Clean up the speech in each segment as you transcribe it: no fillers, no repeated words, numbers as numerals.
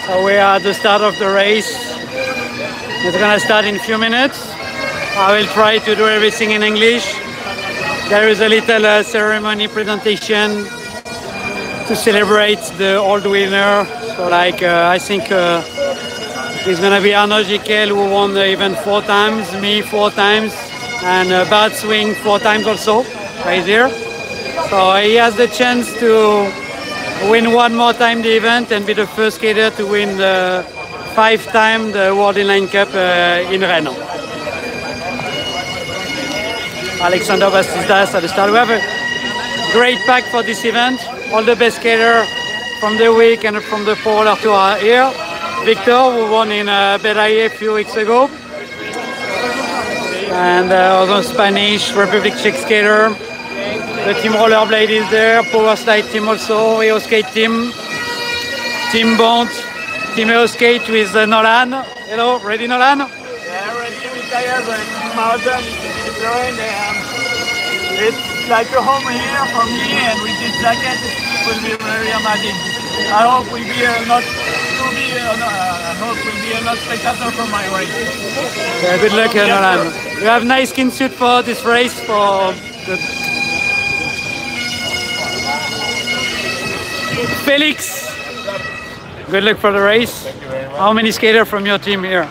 So we are at the start of the race. It's gonna start in a few minutes. I will try to do everything in English. There is a little ceremony presentation to celebrate the old winner. So like I think it's gonna be Arnaud Jiquel, who won the event 4 times, me 4 times, and Bart Swing 4 times also, right here. So he has the chance to win 1 more time the event and be the first skater to win the 5 times the World Inline Cup in Rennes. Alexander Bastistas at the start. We have a great pack for this event. All the best skaters from the week and from the Polar Tour are here. Victor, who won in Belaye a few weeks ago. And also Spanish Republic Czech skater. The team rollerblade is there, power slide team also, EO skate team, team Bond, team EO skate with Nolan. Hello, ready Nolan? Yeah, ready, retired, but mountain, it's like a home here for me, and with this jacket it will be very amazing. I hope we'll be not spectator for my race. Yeah, good luck Nolan. You have nice skin suit for this race for the Felix, good luck for the race. Thank you very much. How many skaters from your team here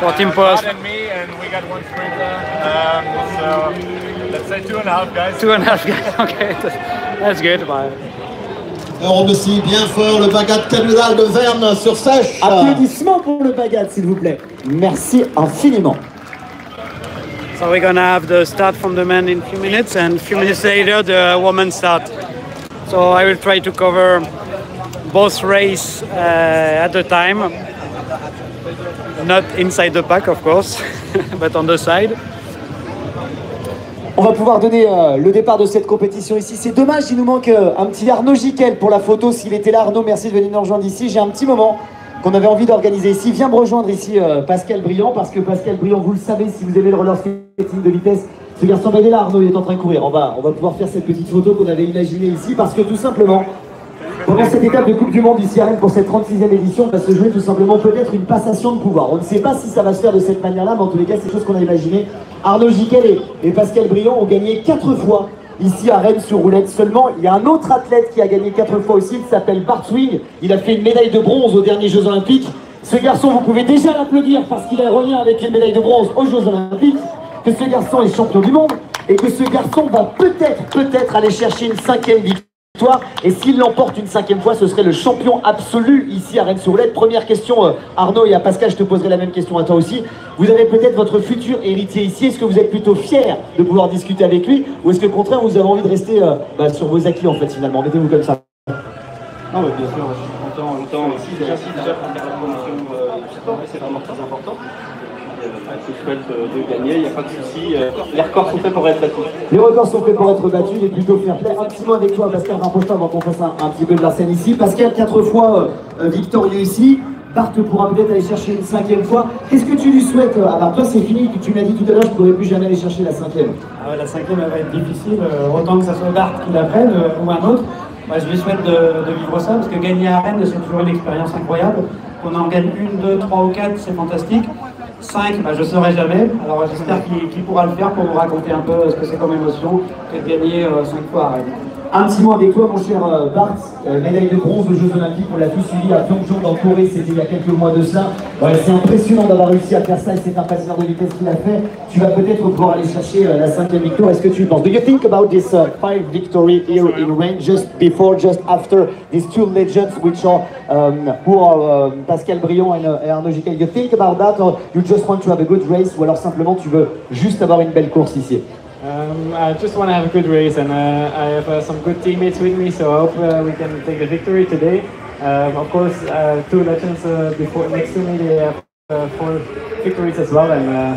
for Team Post? Bart and me, and we got 1 sprinter. So let's say 2.5 guys. 2.5 guys, okay, that's good. Bye. On remercie bien fort le Bagat Canudal de Verne sur sèche. Applaudissements pour le Bagat, s'il vous plaît. Merci infiniment. So we're gonna have the start from the men in a few minutes, and a few minutes later the women start. So I will try to cover both races at the time, not inside the pack of course, but on the side. On va pouvoir donner le départ de cette compétition ici. C'est dommage, il nous manque un petit Arnaud Jiquel pour la photo. S'il était là, Arnaud, merci de venir nous rejoindre ici. J'ai un petit moment qu'on avait envie d'organiser ici. Viens me rejoindre ici, Pascal Briand, parce que Pascal Briand, vous le savez, si vous aimez le roller skating de vitesse, ce garçon, il est là, Arnaud, il est en train de courir. On va pouvoir faire cette petite photo qu'on avait imaginée ici, parce que tout simplement, pendant cette étape de Coupe du Monde ici à Rennes pour cette 36e édition, va se jouer tout simplement peut-être une passation de pouvoir. On ne sait pas si ça va se faire de cette manière-là, mais en tous les cas, c'est quelque chose qu'on a imaginé. Arnaud Jiquel et Pascal Briand ont gagné 4 fois ici à Rennes sur roulette seulement. Il y a un autre athlète qui a gagné 4 fois aussi, il s'appelle Bart Swing. Il a fait une médaille de bronze aux derniers Jeux Olympiques. Ce garçon, vous pouvez déjà l'applaudir parce qu'il revient avec une médaille de bronze aux Jeux Olympiques. Que ce garçon est champion du monde et que ce garçon va peut-être aller chercher une 5e victoire. Et s'il l'emporte une 5e fois, ce serait le champion absolu ici à Rennes-sur-Roulette. Première question, Arnaud, et à Pascal, je te poserai la même question à toi aussi. Vous avez peut-être votre futur héritier ici. Est-ce que vous êtes plutôt fier de pouvoir discuter avec lui, ou est-ce que au contraire, vous avez envie de rester sur vos acquis en fait finalement? Mettez-vous comme ça. Non, mais bien sûr, je suis content aussi. Déjà pour faire la promotion du sport, c'est vraiment très important. Je souhaite de gagner, il n'y a pas de souci. Les records sont faits pour être battus. Les records sont faits pour être battus, il est plutôt fair play. Un petit mot avec toi, Pascal, rapproche-toi avant qu'on fasse un petit peu de la scène ici. Pascal, 4 fois victorieux ici. Bart pourra peut-être aller chercher une 5e fois. Qu'est-ce que tu lui souhaites? Alors toi, c'est fini, tu m'as dit tout à l'heure, je ne pourrais plus jamais aller chercher la 5e. Ah ouais, la 5e, elle va être difficile, autant que ça soit Bart qui la prenne ou un autre. Moi, je lui souhaite de vivre ça, parce que gagner à Rennes, c'est toujours une expérience incroyable. Qu'on en gagne 1, 2, 3 ou 4, c'est fantastique. 5, je ne saurais jamais. Alors j'espère qu'il pourra le faire pour nous raconter un peu ce que c'est comme émotion que de gagner 5 fois à Rennes. Un petit mot avec toi, mon cher Bart, médaille de bronze aux Jeux Olympiques, on l'a tous suivi à Pyeongchang en Corée, c'était il y a quelques mois de cela. Ouais, c'est impressionnant d'avoir réussi à faire ça et c'est un patineur de vitesse qui l'a fait. Tu vas peut-être pouvoir aller chercher la 5e victoire, est-ce que tu penses? Do you think about this 5 victory here in Rennes, just before, just after these 2 legends which are who are Pascal Briand et Arnaud Jiquel? You think about that, or you just want to have a good race, ou alors simplement tu veux juste avoir une belle course ici? I just want to have a good race, and I have some good teammates with me, so I hope we can take the victory today. Of course, 2 legends before next to me, they have 4 victories as well, and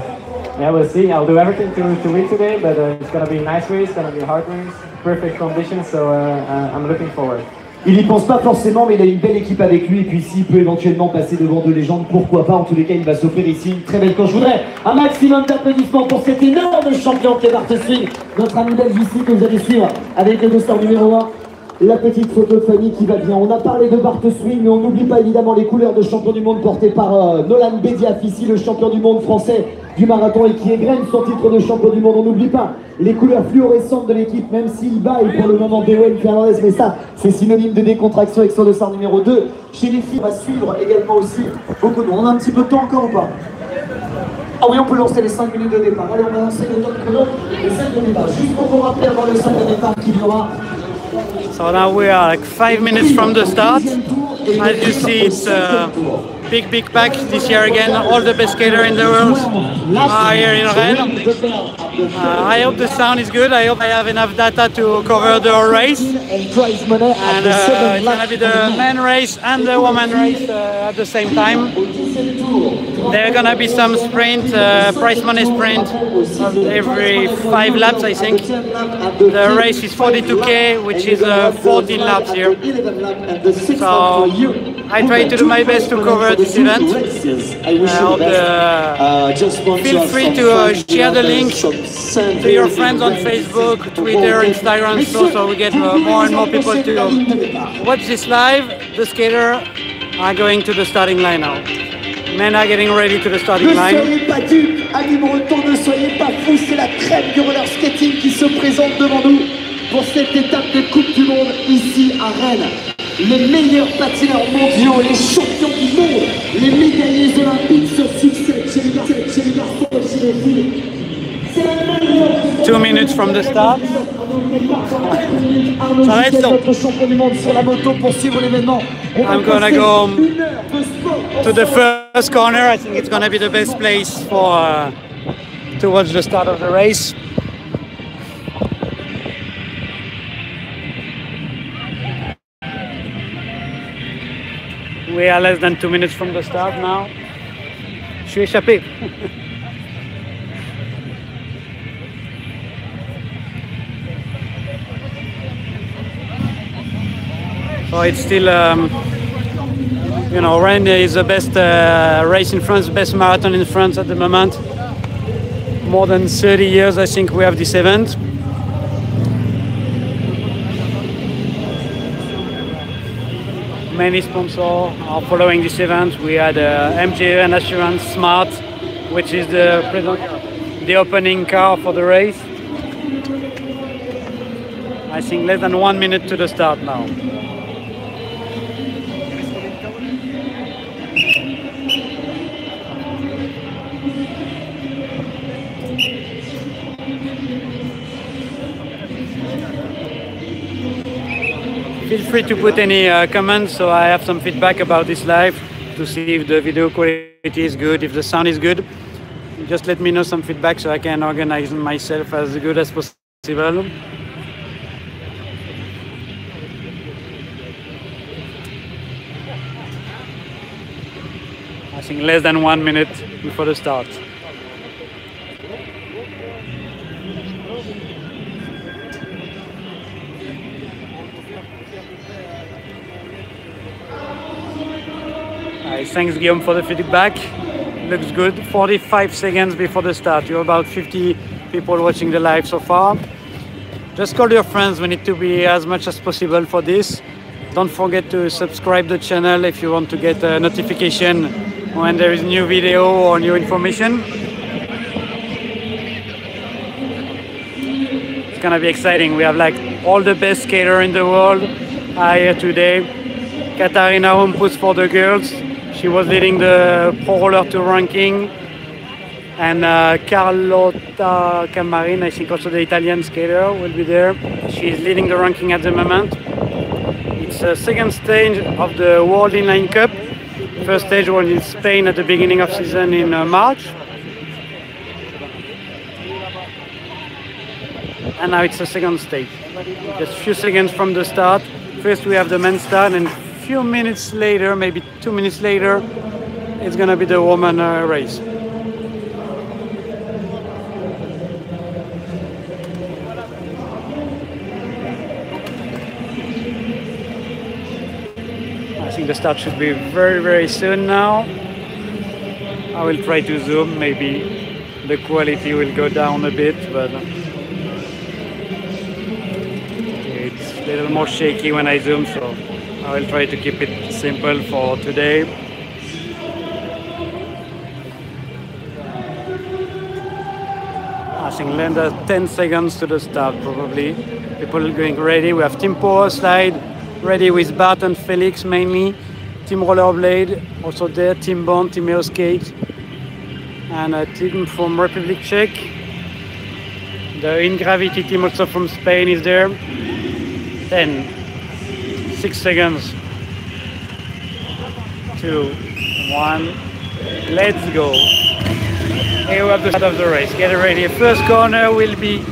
yeah, we'll see. I'll do everything to win today, but it's going to be a nice race, it's going to be a hard race, perfect conditions, so I'm looking forward. Il n'y pense pas forcément, mais il a une belle équipe avec lui. Et puis s'il peut éventuellement passer devant 2 légendes, pourquoi pas? En tous les cas, il va s'offrir ici une très belle course. Je voudrais un maximum d'applaudissements pour cet énorme champion qui est Bart Swing, notre ami belge ici que vous allez suivre avec le dossard numéro 1. la petite photo de famille qui va bien. On a parlé de Bart Swing, mais on n'oublie pas évidemment les couleurs de champion du monde portées par Nolan Bédiaf, ici le champion du monde français du marathon et qui égrène son titre de champion du monde. On n'oublie pas les couleurs fluorescentes de l'équipe, même s'il baille pour le moment Bewen Fernandez, mais ça, c'est synonyme de décontraction avec son dossard numéro 2. Chez les filles, on va suivre également aussi beaucoup de monde. On a un petit peu de temps encore ou pas? Ah oui, on peut lancer les 5 minutes de départ. Allez, on va lancer le temps de chrono, les 5 de départ. Juste pour vous rappeler avant le 5 de départ qu'il y aura. So now we are like 5 minutes from the start. As you see, it's a big pack this year again. All the best skaters in the world are here in Rennes. I hope the sound is good. I hope I have enough data to cover the whole race. And it's going to be the men race and the women race at the same time. There are going to be some sprint, prize money sprint every 5 laps, I think. The race is 42K, which is 14 laps here. So I try to do my best to cover this event. Feel free to share the link to your friends on Facebook, Twitter, Instagram, so we get more and more people to watch this live. The skaters are going to the starting line now. Men are getting ready to the starting line. Ne soyez pas dupes, amis bretons, ne soyez pas fous, c'est la crème du roller skating qui se présente devant nous pour cette étape de Coupe du Monde ici à Rennes. Les meilleurs patineurs mondiaux, les champions du monde, les médaillés olympiques se succèdent chez les garçons et chez les filles. 2 minutes from the start. Ça va être long. I'm gonna go to the first corner. I think it's gonna be the best place for to watch the start of the race. We are less than 2 minutes from the start now. Je suis échappé. So it's still, you know, Rennes is the best race in France, best marathon in France at the moment. More than 30 years, I think, we have this event. Many sponsors are following this event. We had MGN Assurance Smart, which is the opening car for the race. I think less than 1 minute to the start now. Feel free to put any comments so I have some feedback about this live to see if the video quality is good, if the sound is good. Just let me know some feedback so I can organize myself as good as possible. I think less than 1 minute before the start. Thanks Guillaume for the feedback. Looks good. 45 seconds before the start. You're about 50 people watching the live so far. Just call your friends. We need to be as much as possible for this. Don't forget to subscribe the channel if you want to get a notification when there is new video or new information. It's gonna be exciting. We have like all the best skaters in the world are here today. Katarina Humpus for the girls. She was leading the Pro Roller 2 ranking. And Carlotta Camarin, I think also the Italian skater, will be there. She's leading the ranking at the moment. It's the second stage of the World Inline Cup. First stage was in Spain at the beginning of season in March. And now it's the second stage. Just a few seconds from the start. First we have the men's start, and a few minutes later, maybe 2 minutes later, it's gonna be the woman race. I think the start should be very, very soon now. I will try to zoom, maybe the quality will go down a bit, but it's little more shaky when I zoom, so I will try to keep it simple for today. I think under 10 seconds to the start probably. People going ready. We have Team Power Slide ready with Bart and Felix mainly. Team Rollerblade also there. Team Bond, Team Aeroskate, and a team from Republic Czech. The In Gravity team also from Spain is there. 10, 6 seconds, 2, 1, let's go. Here we have the start of the race. Get ready. First corner will be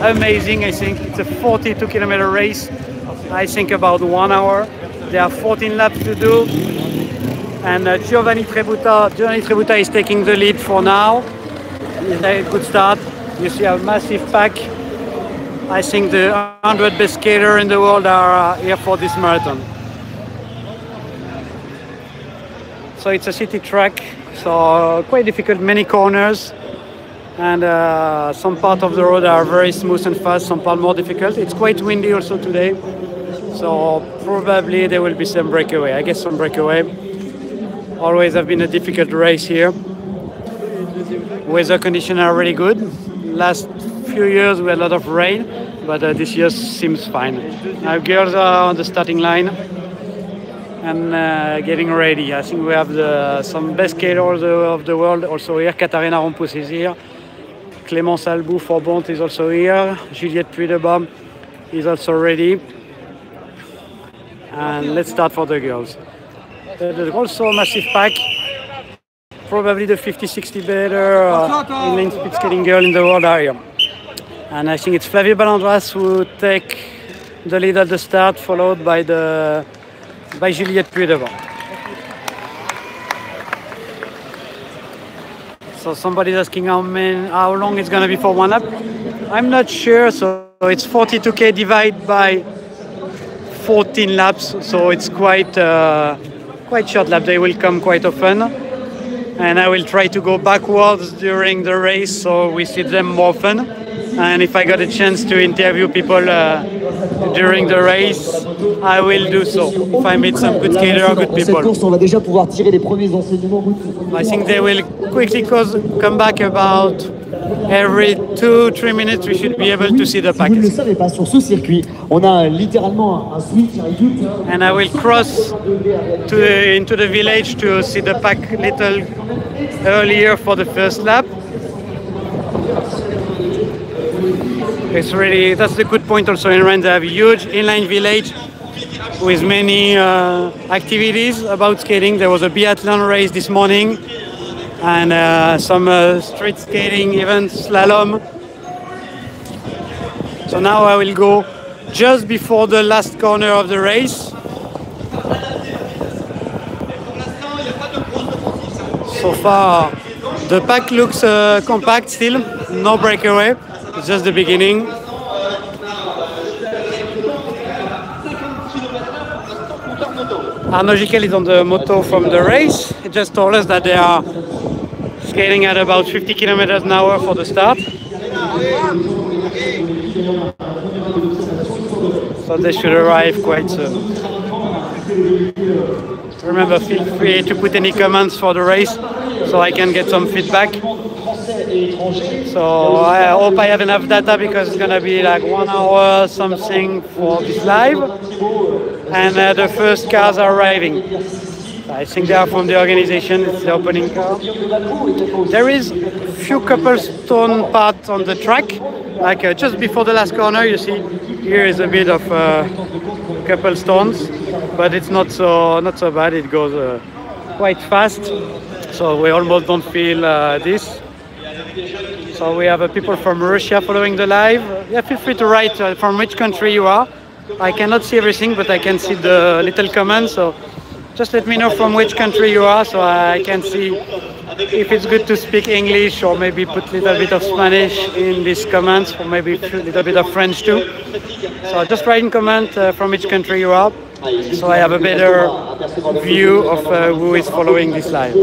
amazing. I think it's a 42-kilometer race. I think about 1 hour. There are 14 laps to do. And Giovanni Trebuta is taking the lead for now. It's a good start. You see a massive pack. I think the 100 best skaters in the world are here for this marathon. So it's a city track, so quite difficult, many corners, and some part of the road are very smooth and fast, some part more difficult. It's quite windy also today, so probably there will be some breakaway. I guess some breakaway. Always have been a difficult race here. Weather conditions are really good. Last few years we had a lot of rain, but this year seems fine. Now girls are on the starting line and getting ready. I think we have some best skaters of the world also here. Katharina Rompus is here. Clémence Albou for Bont is also here. Juliette Puydebam is also ready. And let's start for the girls. There's also a massive pack. Probably the 50-60 better inline speed skating girl in the world are here. And I think it's Flavie Balandras who take the lead at the start, followed by Juliette Puydebam. So somebody's asking how long it's going to be for one lap. I'm not sure. So it's 42K divided by 14 laps. So it's quite short lap. They will come quite often. And I will try to go backwards during the race so we see them more often. And if I got a chance to interview people during the race, I will do so. If I meet some good skaters or good people. I think they will quickly come back about every 2-3 minutes. We should be able to see the pack. And I will cross into the village to see the pack little earlier for the first lap. It's really, that's the good point also in Rennes. They have a huge inline village with many activities about skating. There was a biathlon race this morning and some street skating events, slalom. So now I will go just before the last corner of the race. So far, the pack looks compact still, no breakaway. It's just the beginning. Arnaud Giquel is on the moto from the race. He just told us that they are skating at about 50 kilometers an hour for the start. So they should arrive quite soon. Remember, feel free to put any comments for the race so I can get some feedback. So I hope I have enough data because it's going to be like 1 hour something for this live. And the first cars are arriving. I think they are from the organization, it's the opening car. There is a few cobblestone parts on the track, like just before the last corner, you see here is a bit of cobblestones, but it's not so bad, it goes quite fast, so we almost don't feel this. So we have people from Russia following the live. Yeah, feel free to write from which country you are. I cannot see everything, but I can see the little comments, so just let me know from which country you are so I can see if it's good to speak English or maybe put a little bit of Spanish in these comments or maybe a little bit of French too. So just write in comment from which country you are so I have a better view of who is following this live.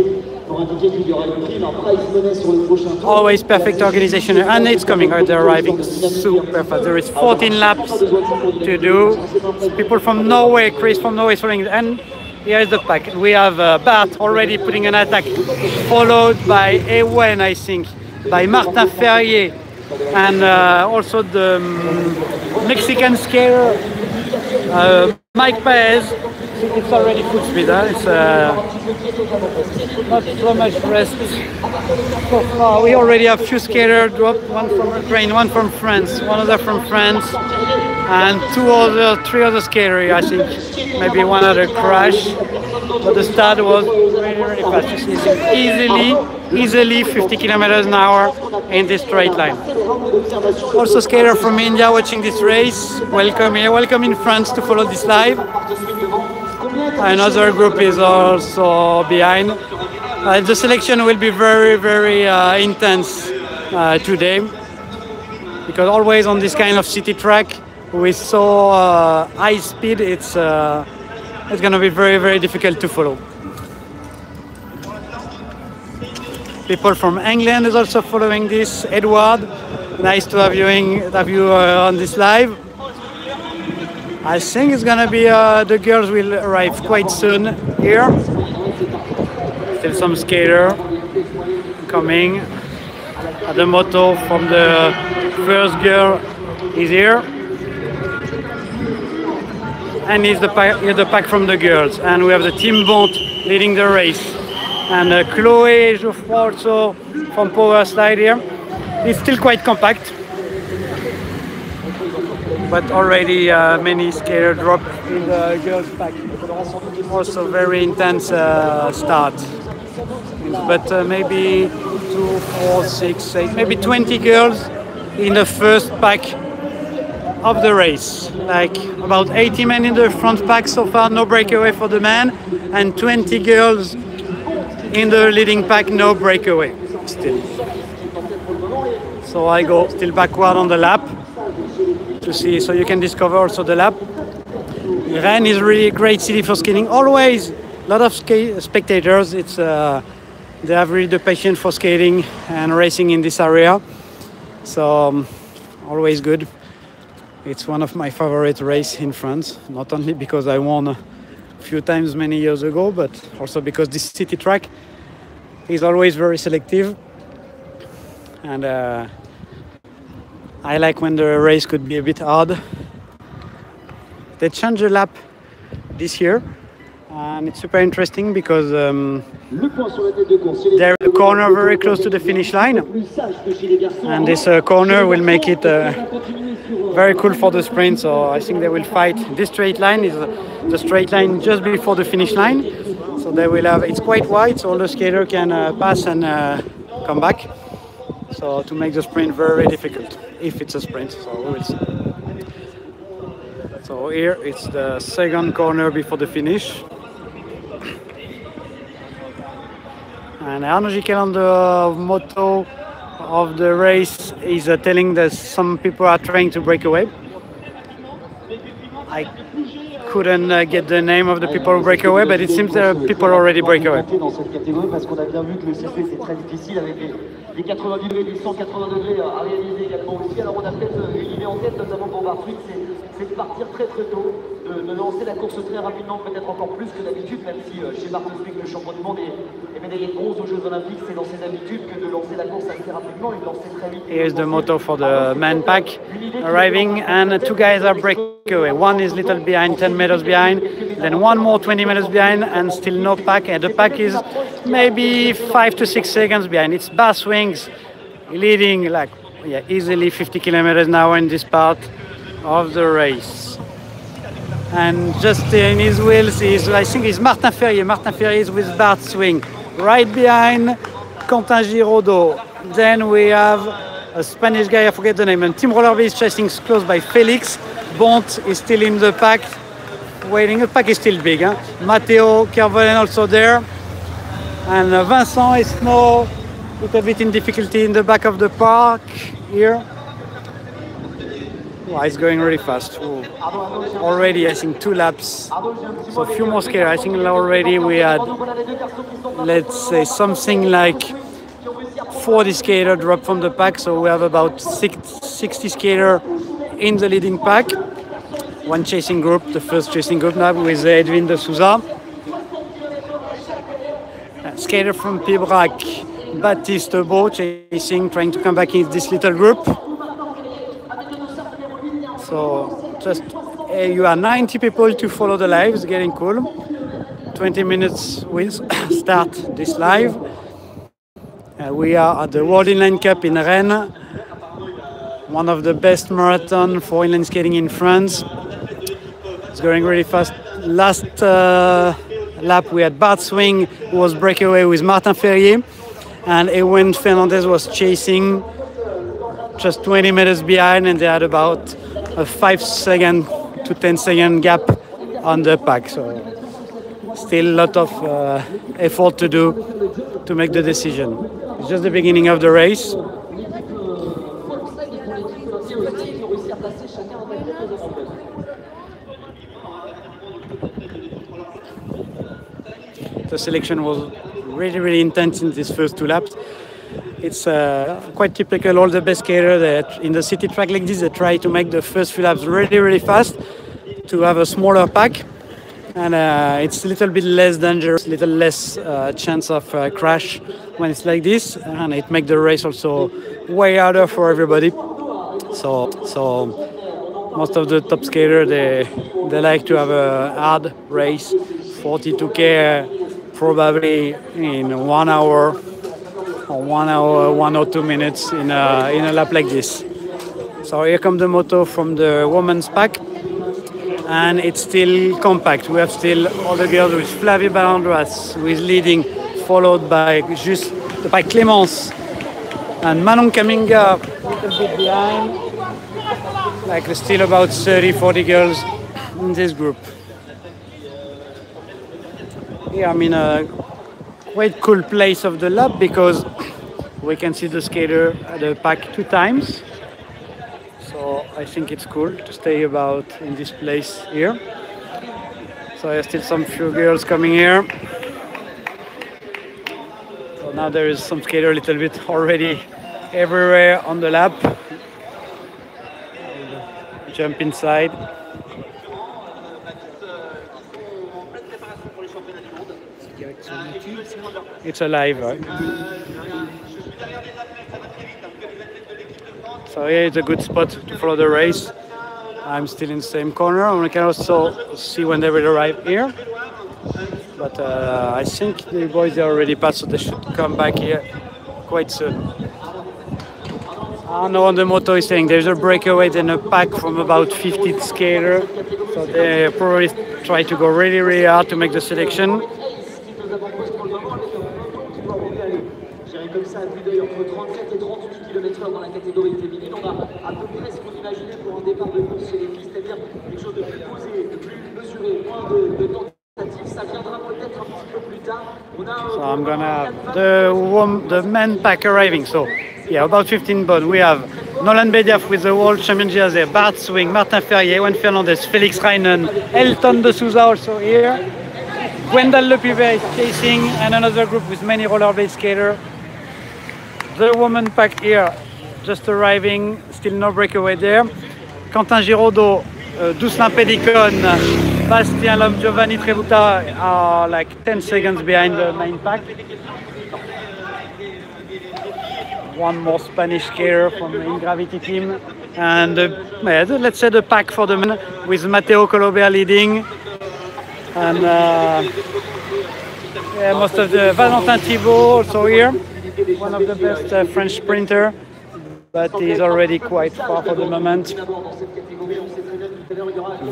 Always perfect organization, and it's coming. They're arriving super fast. There is 14 laps to do. People from Norway, Chris from Norway is following, and here is the pack. We have Bart already putting an attack, followed by Ewen, I think, by Martin Ferrier, and also the Mexican skater Mike Paez. It's already full speed, huh? It's not so much rest so far. We already have few skaters drop, one from Ukraine, one from France, one other from France, and three other skaters, I think. Maybe one other crash, but the start was really, really fast. Easily 50 kilometers an hour in this straight line. Also skater from India watching this race. Welcome here, welcome in France to follow this live. Another group is also behind. The selection will be very, very intense today, because always on this kind of city track with so high speed, it's going to be very, very difficult to follow. People from England is also following this. Edward, nice to have you on this live. I think it's gonna be the girls will arrive quite soon here. Still some skater coming. The motto from the first girl is here, and here's the pack from the girls. And we have the team Bont leading the race, and Chloé Geoffroy also from Power Slide here. It's still quite compact, but already many skaters drop in the girls' pack. Also very intense start. But maybe 2, 4, 6, 8, maybe 20 girls in the first pack of the race. Like about 80 men in the front pack so far, no breakaway for the men, and 20 girls in the leading pack, no breakaway still. So I go still backward on the lap to see, so you can discover also the lap. Rennes is really a great city for skating. Always a lot of spectators. It's they have really the passion for skating and racing in this area. So always good. It's one of my favorite races in France, not only because I won a few times many years ago, but also because this city track is always very selective. And I like when the race could be a bit hard. They changed the lap this year, and it's super interesting because there's a corner very close to the finish line, and this corner will make it very cool for the sprint. So I think they will fight. This straight line is the straight line just before the finish line, so they will have, it's quite wide, so all the skater can pass and come back. So to make the sprint very difficult, if it's a sprint, so we will see. So here it's the second corner before the finish. And Arnaud Gicquel on the motto of the race is telling that some people are trying to break away. I couldn't get the name of the people who break away, but it seems that people already break away. Les 90 degrés, les 180 degrés à réaliser également aussi. Alors on a peut-être une idée en tête, notamment pour Bartwick, c'est de partir très tôt, de lancer la course très rapidement, peut-être encore plus que d'habitude, même si chez Bartwick, le champion du monde est médaillé de bronze aux Jeux Olympiques, c'est dans ses habitudes que de lancer la course assez rapidement et de lancer très vite. Here's the motto for the man pack arriving, and two guys are breaking away. One is little behind, 10 meters behind, then one more 20 meters behind, and still no pack, and the pack is maybe 5 to 6 seconds behind. It's Bas Swings leading like easily 50 kilometers an hour in this part of the race. And just in his wheels is, I think, is Martin Ferrier. Martin Ferrier is with Bart Swing. Right behind Quentin Giraudot. Then we have a Spanish guy, I forget the name, and Team Rollerblade is chasing close by Felix. Bont is still in the pack, waiting. The pack is still big. Huh? Matteo Kervolen also there. And Vincent is now a little bit in difficulty in the back of the park here. Wow, it's going really fast. Already, I think 2 laps. So a few more skaters. I think already we had, let's say, something like 40 skaters drop from the pack. So we have about 60 skaters in the leading pack. One chasing group, the first chasing group now with Edwin de Souza. Skater from Pibrac, Baptiste Beau, chasing, trying to come back in this little group. So just you are 90 people to follow the live. It's getting cool. 20 minutes we start this live. We are at the World Inline Cup in Rennes, one of the best marathons for inline skating in France. It's going really fast. Last lap we had Bart Swing, who was breakaway with Martin Ferrier, and Ewan Fernandez was chasing just 20 minutes behind, and they had about a 5 second to 10 second gap on the pack. So still a lot of effort to do to make the decision. It's just the beginning of the race. The selection was really intense in these first 2 laps. It's quite typical. All the best skaters that in the city track like this, they try to make the first few laps really fast to have a smaller pack, and it's a little bit less dangerous, little less chance of crash when it's like this, and it makes the race also way harder for everybody. So most of the top skaters they like to have a hard race, 42K. Probably in 1 hour or 1 or 2 minutes in a lap like this. So here comes the moto from the women's pack, and it's still compact. We have still all the girls with Flavie Balandras, who is leading, followed by Clémence and Manon Kaminga, a little bit behind. Like there's still about 30-40 girls in this group. Yeah, I'm in a quite cool place of the lap because we can see the skater at the pack 2 times. So I think it's cool to stay about in this place here. So there's still some few girls coming here. So now there is some skater a little bit already everywhere on the lap. Jump inside. It's alive, right? So here it's a good spot to follow the race. I'm still in the same corner. We can also see when they will arrive here. But I think the boys are already passed, so they should come back here quite soon. I don't know what the moto is saying. There's a breakaway and a pack from about 50 skaters. So they probably try to go really hard to make the selection. Comme ça, à vue d'œil, entre 37 et 38 km/h dans la catégorie féminine. On va à peu près ce qu'on imaginait pour un départ de course chez les filles, c'est-à-dire quelque chose de plus posé, de plus mesuré, moins de tentatives. Ça viendra peut-être un petit peu plus tard. So I'm gonna have the men pack arriving. So yeah, about 15 bonds. We have Nolan Bediaf with the World Champion jersey, Bart Swing, Martin Ferrier, Ewan Fernandez, Félix Reinen, Elton de Souza also here. Gwendal Lepivet is chasing, and another group with many rollerblade skaters. The woman pack here, just arriving, still no breakaway there. Quentin Giraudot, Doucelin Pédicone, Bastien Lhomme, Giovanni Trebuta are like 10 seconds behind the main pack. One more Spanish skater from the In-Gravity team. And let's say the pack for the men with Matteo Colobert leading. And most of the Valentin Thibault also here. One of the best French sprinter, but he's already quite far for the moment.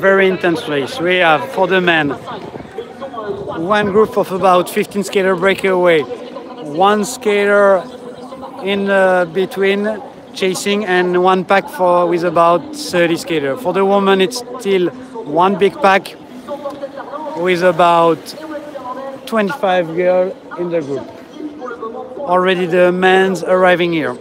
Very intense race. We have for the men one group of about 15 skater breakaway, one skater in between chasing, and one pack with about 30 skater. For the woman, it's still one big pack with about 25 girls in the group. Already the men's arriving here.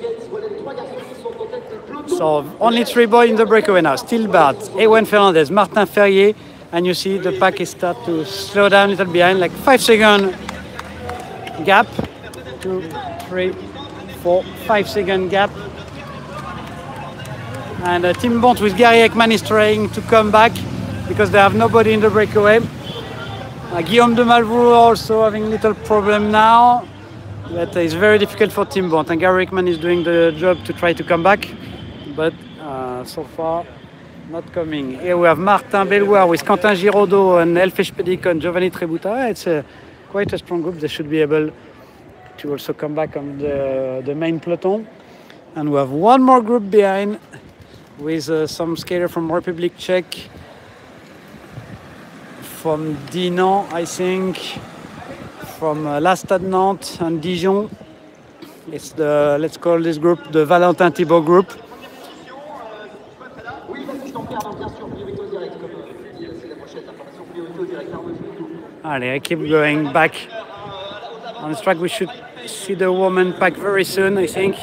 So So only 3 boys in the breakaway now. Still Bart, Ewan Fernandez, Martin Ferrier, and you see the pack is start to slow down a little behind, like 5-second gap. 2, 3, 4, 5-second gap. And Tim Bont with Gary Ekman is trying to come back because they have nobody in the breakaway. Guillaume de Malvoux also having a little problem now. But it's very difficult for Tim Bont, and Gary Ekman is doing the job to try to come back, but so far not coming. Here we have Martin Belloir with Quentin Giraudot and Elfesh Pedicon, Giovanni Trebuta. It's quite a strong group. They should be able to also come back on the main peloton. And we have one more group behind with some skater from Republic Czech, from Dinan, I think, from La Stade Nantes and Dijon. It's the, let's call this group the Valentin Thibault group. Allez, I keep going back on the track. We should see the woman pack very soon, I think.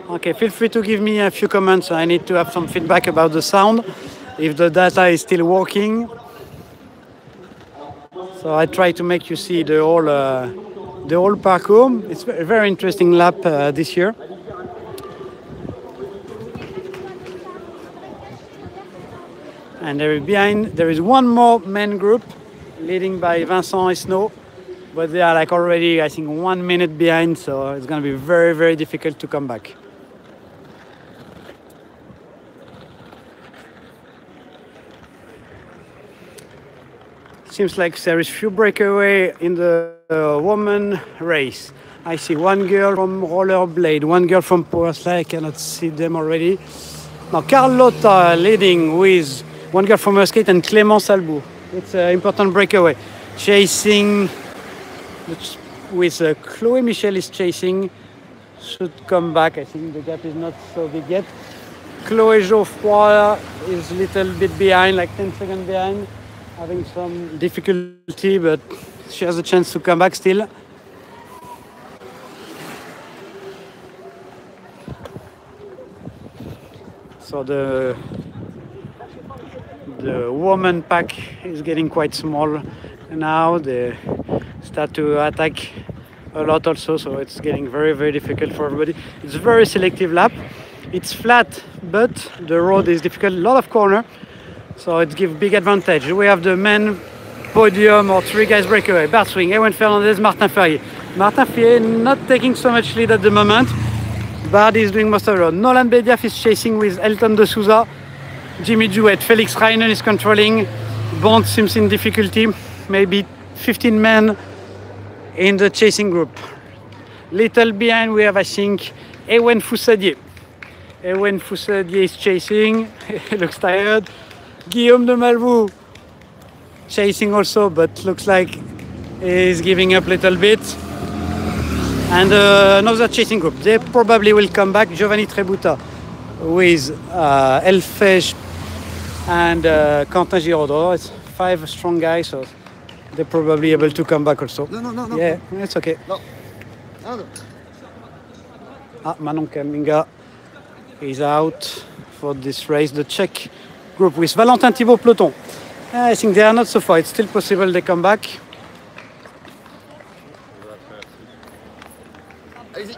Okay, feel free to give me a few comments. I need to have some feedback about the sound, if the data is still working. So I try to make you see the whole parcours. It's a very interesting lap this year. And there is one more men group leading by Vincent Esnault, but they are like already, I think, 1 minute behind, so it's going to be very, very difficult to come back. Seems like there is few breakaway in the woman race. I see one girl from Rollerblade, one girl from Powerslide. I cannot see them already. Now Carlotta leading with one girl from Skate and Clémence Albou. It's an important breakaway. Chasing with Chloé Michel is chasing. Should come back. I think the gap is not so big yet. Chloé Geoffroy is a little bit behind, like 10 seconds behind. Having some difficulty, but she has a chance to come back still. So the woman pack is getting quite small now. They start to attack a lot also, so it's getting very, very difficult for everybody. It's a very selective lap. It's flat, but the road is difficult, a lot of corner. So it gives big advantage. We have the men podium or 3 guys breakaway. Bart Swing, Ewan Fernandez, Martin Ferrier. Martin Ferrier not taking so much lead at the moment. Bart is doing most of the road. Nolan Bediaf is chasing with Elton de Souza. Jimmy Jewett, Felix Reinen is controlling. Bond seems in difficulty. Maybe 15 men in the chasing group. Little behind we have, I think, Ewan Foussadier. Ewan Foussadier is chasing. He looks tired. Guillaume de Malvoux chasing also, but looks like he's giving up a little bit. And another chasing group. They probably will come back. Giovanni Trebuta with Elfesh and Quentin Giraudot. It's 5 strong guys, so they're probably able to come back also. No. Yeah, it's okay. No. Manon Kaminga is out for this race. The Czech group with Valentin Thibault peloton. I think they are not so far. It's still possible they come back. Allez-y.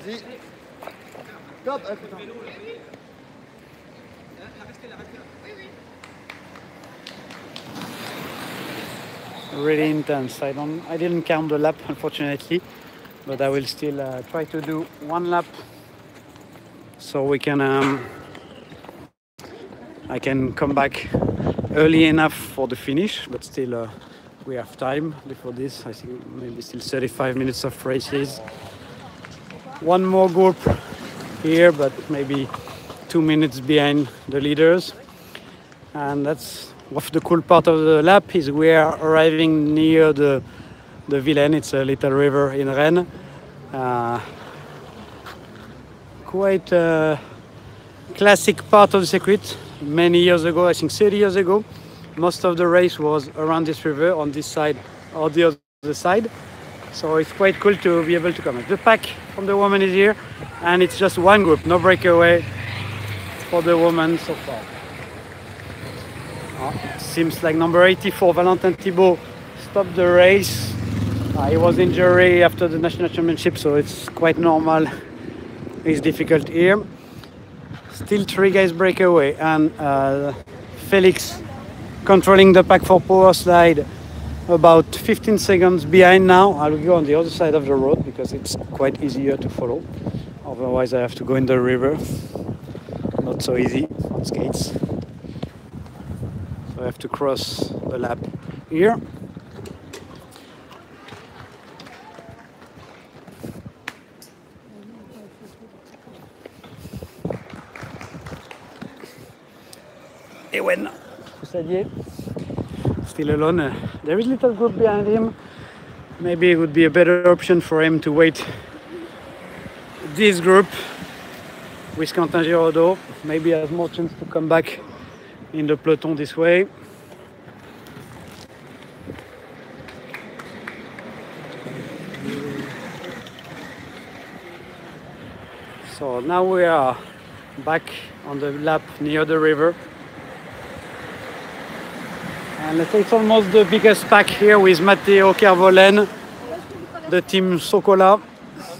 Vas-y. Stop. Really intense. I didn't count the lap, unfortunately, but I will still try to do 1 lap so we can I can come back early enough for the finish, but still we have time before this. I think maybe still 35 minutes of races. 1 more group here, but maybe 2 minutes behind the leaders. And that's what the cool part of the lap is. We are arriving near the Vilaine. It's a little river in Rennes. Quite a classic part of the circuit. Many years ago, I think 30 years ago, most of the race was around this river, on this side or the other side. So it's quite cool to be able to come. The pack from the woman is here, and it's just one group, no breakaway for the woman so far. Seems like number 84, Valentin Thibault, stopped the race. He was injured after the national championship, so it's quite normal. It's difficult here. Still 3 guys break away, and Felix controlling the pack for power slide, about 15 seconds behind now. I'll go on the other side of the road because it's quite easier to follow. Otherwise I have to go in the river. Not so easy on skates. So I have to cross the lap here. Ewen, still alone. There is a little group behind him. Maybe it would be a better option for him to wait this group with Quentin Giraudot. Maybe has more chance to come back in the peloton this way. So now we are back on the lap near the river. And let's say it's almost the biggest pack here with Matteo Kervolen, the team Sokola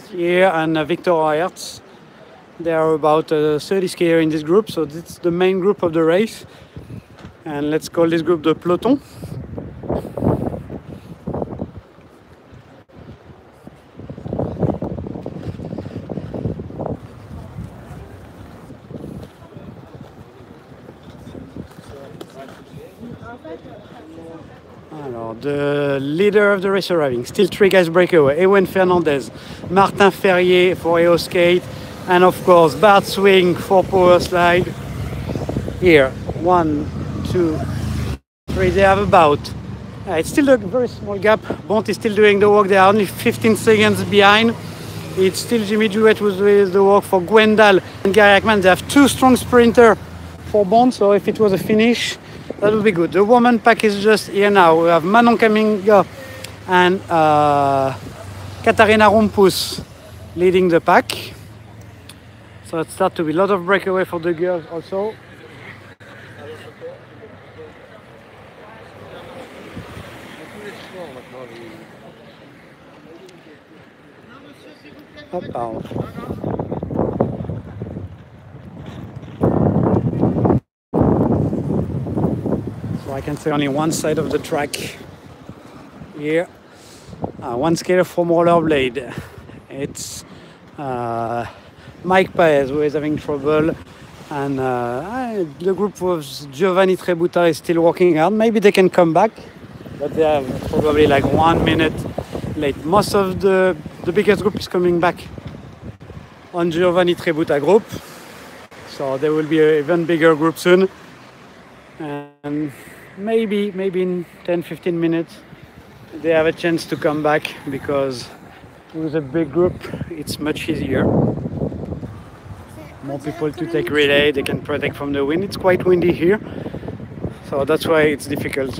here, and Victor Hertz. There are about 30 skiers in this group, so this is the main group of the race. And let's call this group the peloton. The leader of the race arriving. Still 3 guys breakaway. Ewen Fernandez, Martin Ferrier for EO Skate, and of course Bart Swing for power slide. Here, 1, 2, 3. They have about. It's still a very small gap. Bont is still doing the work. They are only 15 seconds behind. It's still Jimmy Jouet who's doing the work for Gwendal and Gary Ackman. They have 2 strong sprinters for Bont, so if it was a finish, that would be good. The woman pack is just here now. We have Manon Kaminga and Katarina Rumpus leading the pack. So it starts to be a lot of breakaway for the girls also. Hop, I can see only one side of the track here. One skater from rollerblade. It's Mike Paez who is having trouble, and the group of Giovanni Trebuta is still working hard. Maybe they can come back, but they have probably like 1 minute late. Most of the biggest group is coming back on Giovanni Trebuta group, so there will be an even bigger group soon. And maybe in 10-15 minutes they have a chance to come back, because with a big group it's much easier. More people to take relay, they can protect from the wind. It's quite windy here, so that's why it's difficult.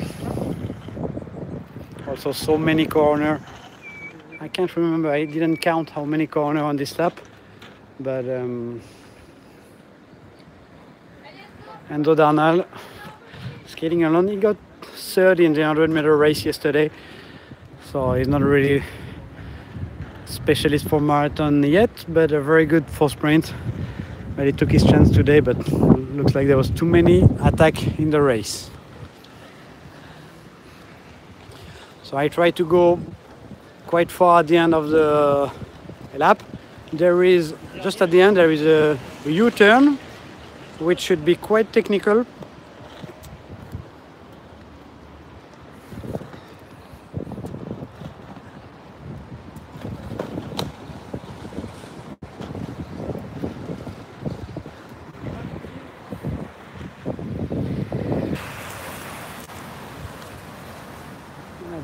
Also so many corners. I can't remember, I didn't count how many corners on this lap, but Endo Darnall skating alone. He got third in the 100-meter race yesterday, so he's not really specialist for marathon yet, but a very good for sprint. But he took his chance today, but looks like there was too many attacks in the race. So I tried to go quite far at the end of the lap. There is, just at the end, there is a U-turn, which should be quite technical.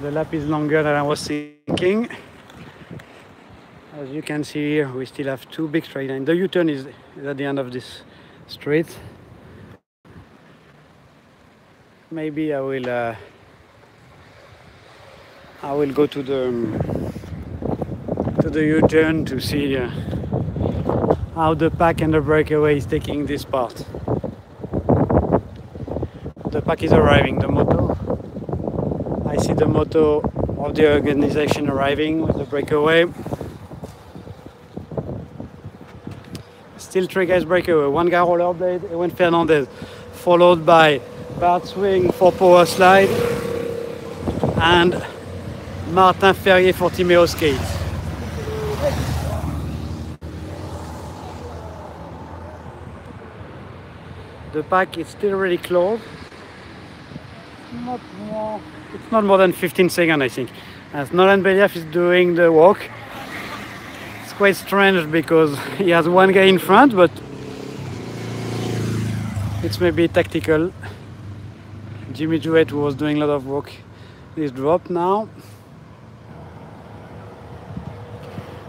The lap is longer than I was thinking. As you can see here, we still have 2 big straight lines. The U-turn is at the end of this straight. Maybe I will go to the the U-turn to see how the pack and the breakaway is taking this part. The pack is arriving, the moto. I see the moto of the organization arriving with the breakaway. Still 3 guys breakaway, 1 guy rollerblade, Ewan Fernandez, followed by Bart Swing for power slide and Martin Ferrier for Timeo skate. The pack is still really close. It's not more than 15 seconds, I think. As Nolan Beliaf is doing the walk. It's quite strange because he has 1 guy in front, but it's maybe tactical. Jimmy Jewett, who was doing a lot of work, is dropped now.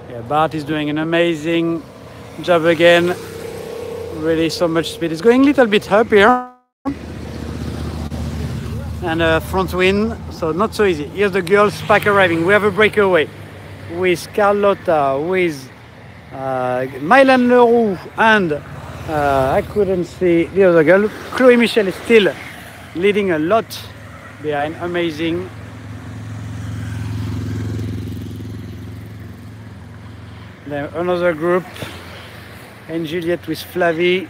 Yeah, Bart is doing an amazing job again. Really so much speed. It's going a little bit up here. And front wind, so not so easy. Here's the girls pack arriving. We have a breakaway with Carlotta, with Mylan Leroux, and I couldn't see the other girl. Chloe Michel is still leading a lot behind. Amazing. Then another group, and Juliette with Flavie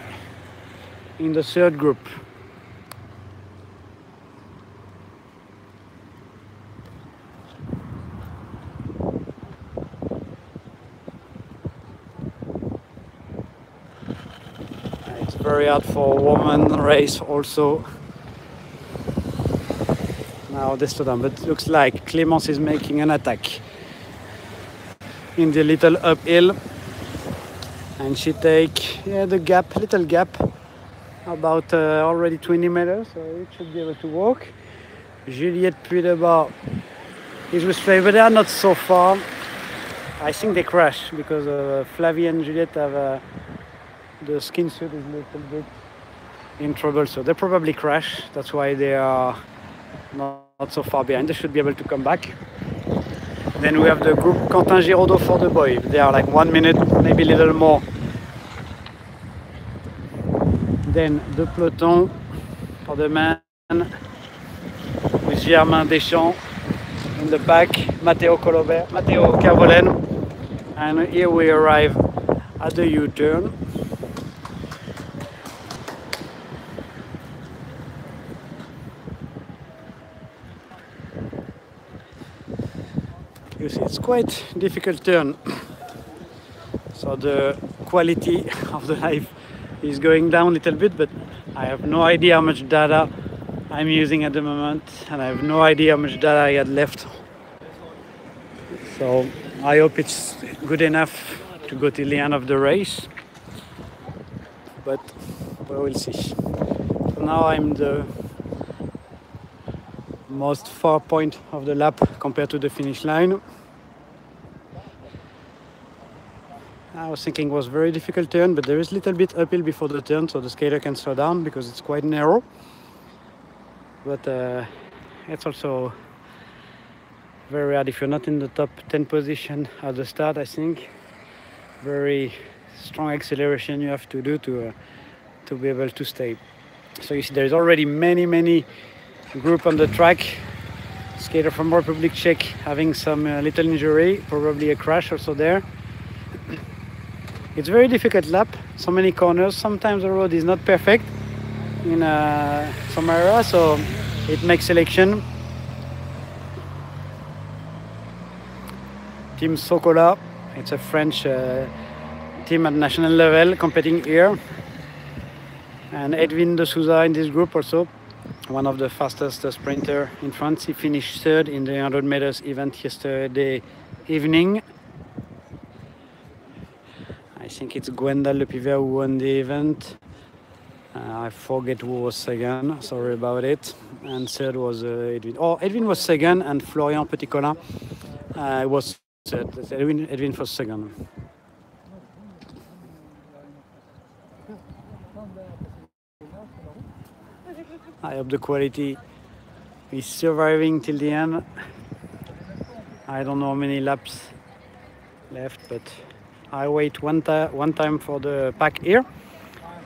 in the 3rd group. It's very hard for a woman race also. Now they slow down, but it looks like Clémence is making an attack in the little uphill. And she take the gap, little gap, about already 20 meters, so it should be able to walk. Juliette Puy-de-Bar is with Flavie, but they are not so far. I think they crash because Flavie and Juliette have the skin suit is a little bit in trouble, so they probably crash. That's why they are not so far behind. They should be able to come back. Then we have the group Quentin Giraudot for the boy. They are like 1 minute, maybe a little more. Then the peloton for the man with Germain Deschamps in the back, Matteo Cavolen. And here we arrive at the U-turn. You see, it's quite difficult turn. So the quality of the live is going down a little bit, but I have no idea how much data I'm using at the moment, and I have no idea how much data I had left. So I hope it's good enough to go till the end of the race, but we will see. So now I'm the most far point of the lap compared to the finish line. I was thinking it was a very difficult turn, but there is a little bit uphill before the turn, so the skater can slow down because it's quite narrow. But it's also very hard if you're not in the top 10 position at the start, I think. Very strong acceleration you have to do to be able to stay. So you see there's already many group on the track. Skater from Republic Czech having some little injury, probably a crash also there. It's a very difficult lap, so many corners. Sometimes the road is not perfect in some areas, so it makes selection. Team Sokola, it's a French team at national level competing here. And Edwin de Souza in this group also, one of the fastest sprinter in France. He finished 3rd in the 100 meters event yesterday evening. I think it's Gwendal Lepiver who won the event. I forget who was second, sorry about it. And 3rd was Edwin. Oh, Edwin was second, and Florian Petit-Colin was 3rd. Edwin was second. I hope the quality is surviving till the end. I don't know how many laps left, but I wait one time for the pack here,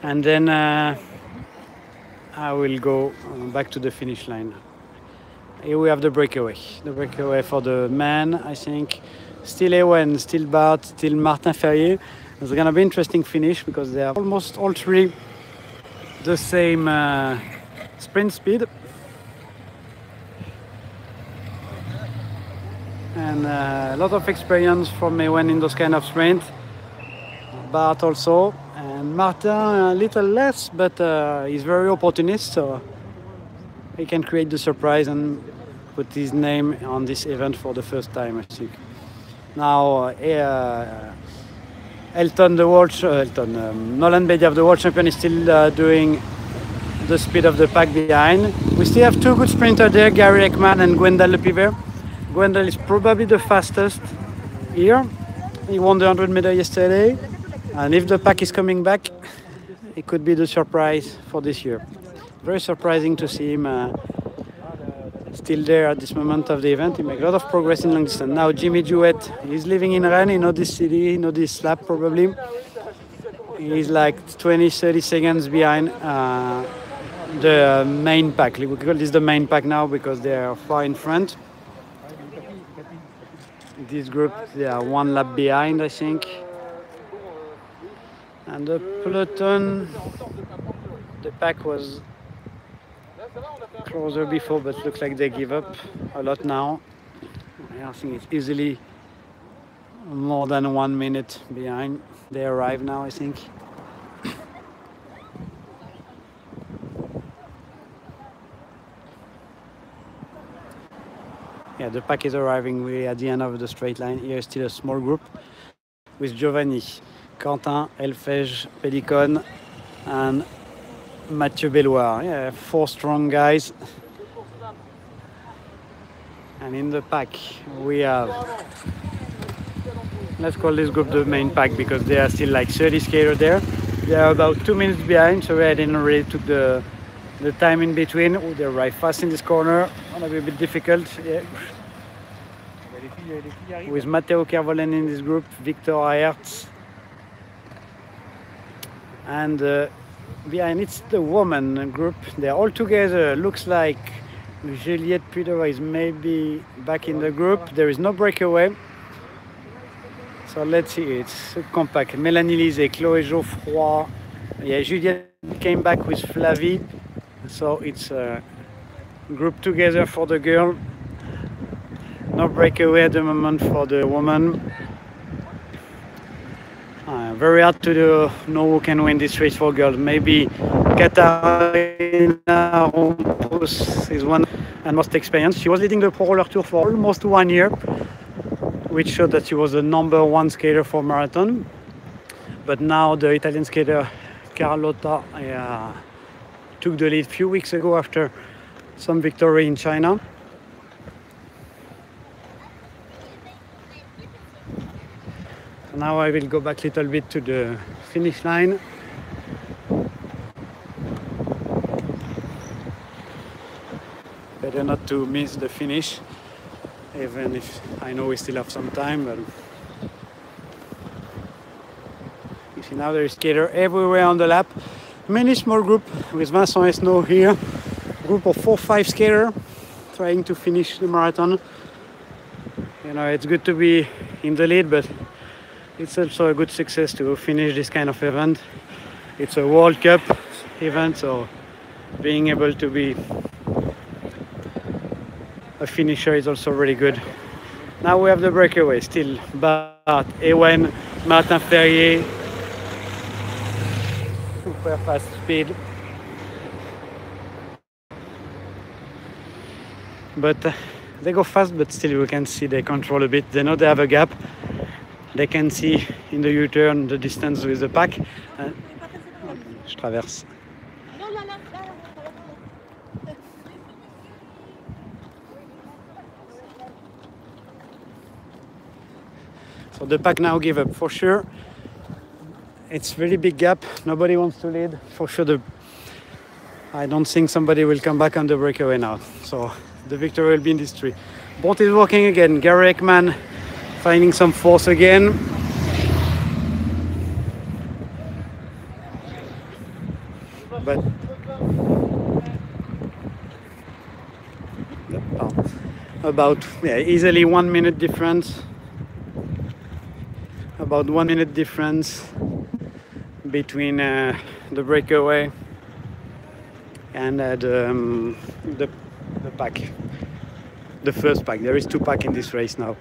and then I will go back to the finish line. Here we have the breakaway. The breakaway for the men, I think. Still Ewen, still Bart, still Martin Ferrier. It's gonna be interesting finish because they are almost all three the same sprint speed. And a lot of experience from Ewen in those kind of sprint. Bart also, and Martin a little less, but he's very opportunist, so he can create the surprise and put his name on this event for the first time, I think. Now, Nolan Bediaf, the world champion, is still doing the speed of the pack behind. We still have two good sprinters there, Gary Ekman and Gwendal Lepiver. Gwendal is probably the fastest here. He won the 100 meter yesterday. And if the pack is coming back, it could be the surprise for this year. Very surprising to see him still there at this moment of the event. He makes a lot of progress in long distance. Now Jimmy Jewett, he's living in Rennes, he knows this city, he knows this lap probably. He's like 20-30 seconds behind the main pack. We call this the main pack now because they are far in front. This group, they are one lap behind, I think. And the peloton, the pack was closer before, but looks like they give up a lot now. I think it's easily more than 1 minute behind. They arrive now, I think. Yeah, the pack is arriving really at the end of the straight line. Here is still a small group with Giovanni, Quentin, Elfège, Pellicon, and Mathieu Belloir. Yeah, 4 strong guys. And in the pack we have, let's call this group the main pack because there are still like 30 skaters there. They are about 2 minutes behind, so I didn't really took the time in between. Oh, they arrive fast in this corner. Gonna be a bit difficult. Yeah. With Matteo Kervolen in this group, Victor Aerts. And behind it's the woman group. They're all together. Looks like Juliette Pudova is maybe back in the group. There is no breakaway. So let's see, it's compact. Mélanie Lisée, Chloé Geoffroy. Yeah, Juliette came back with Flavie. So it's a group together for the girl. No breakaway at the moment for the woman. Very hard to know who can win this race for girls. Maybe Katarina Rompus is one and most experienced. She was leading the Pro Roller Tour for almost 1 year, which showed that she was the #1 skater for marathon. But now the Italian skater Carlotta took the lead a few weeks ago after some victory in China. Now I will go back a little bit to the finish line. Better not to miss the finish, even if I know we still have some time. But you see now there is skater everywhere on the lap. Many small group with Vincent Esnault here. Group of 4-5 skaters trying to finish the marathon. You know, it's good to be in the lead, but it's also a good success to finish this kind of event. It's a World Cup event, so being able to be a finisher is also really good. Now we have the breakaway, still Bart, Ewen, Martin Ferrier. Super fast speed. But they go fast, but still we can see they control a bit. They know they have a gap. They can see in the U-turn the distance with the pack. Je traverse. So the pack now give up for sure. It's really big gap. Nobody wants to lead for sure. I don't think somebody will come back on the breakaway now. So the victory will be in this tree. Bolt is working again. Gary Ekman finding some force again. But about easily 1 minute difference. About 1 minute difference between the breakaway and the pack, the first pack. There is 2 packs in this race now.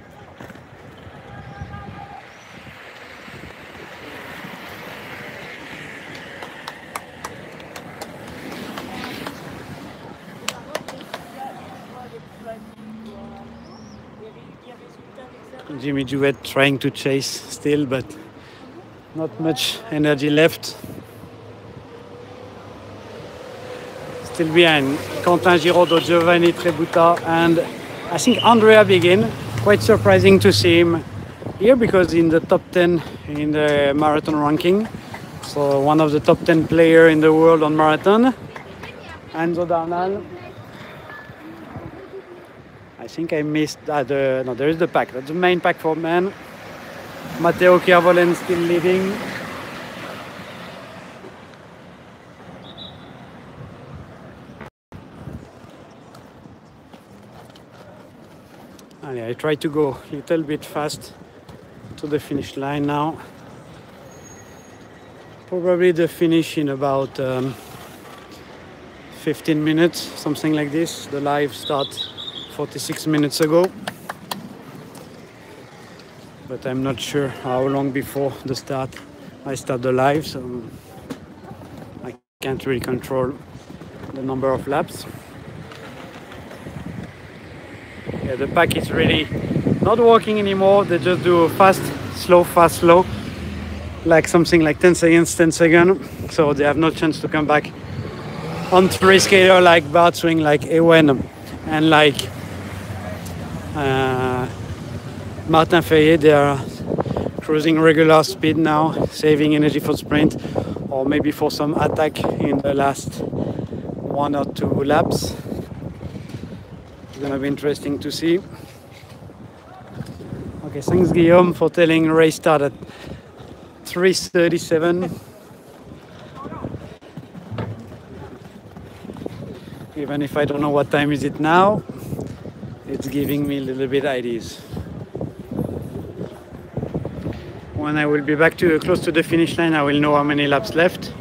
Jimmy Jouet trying to chase still, but not much energy left. Still behind Quentin Giraudot, Giovanni Trebuta, and I think Andrea Begin. Quite surprising to see him here because in the top 10 in the marathon ranking. So one of the top 10 players in the world on marathon. Enzo Darnal. I think I missed that. No, there is the pack. That's the main pack for men. Matteo Chiavolen still leading. I try to go a little bit fast to the finish line now. Probably the finish in about 15 minutes, something like this. The live start 46 minutes ago, but I'm not sure how long before the start I start the live, so I can't really control the number of laps. Yeah, the pack is really not working anymore. They just do fast, slow, like something like 10 seconds, 10 seconds. So they have no chance to come back on 3 skater like Bart Swing, like Ewen, and like Martin Fayet. They are cruising regular speed now, saving energy for sprint or maybe for some attack in the last 1 or 2 laps. It's gonna be interesting to see. Okay, thanks Guillaume for telling race start at 3:37. Even if I don't know what time is it now, it's giving me a little bit ideas. When I will be back to close to the finish line, I will know how many laps left.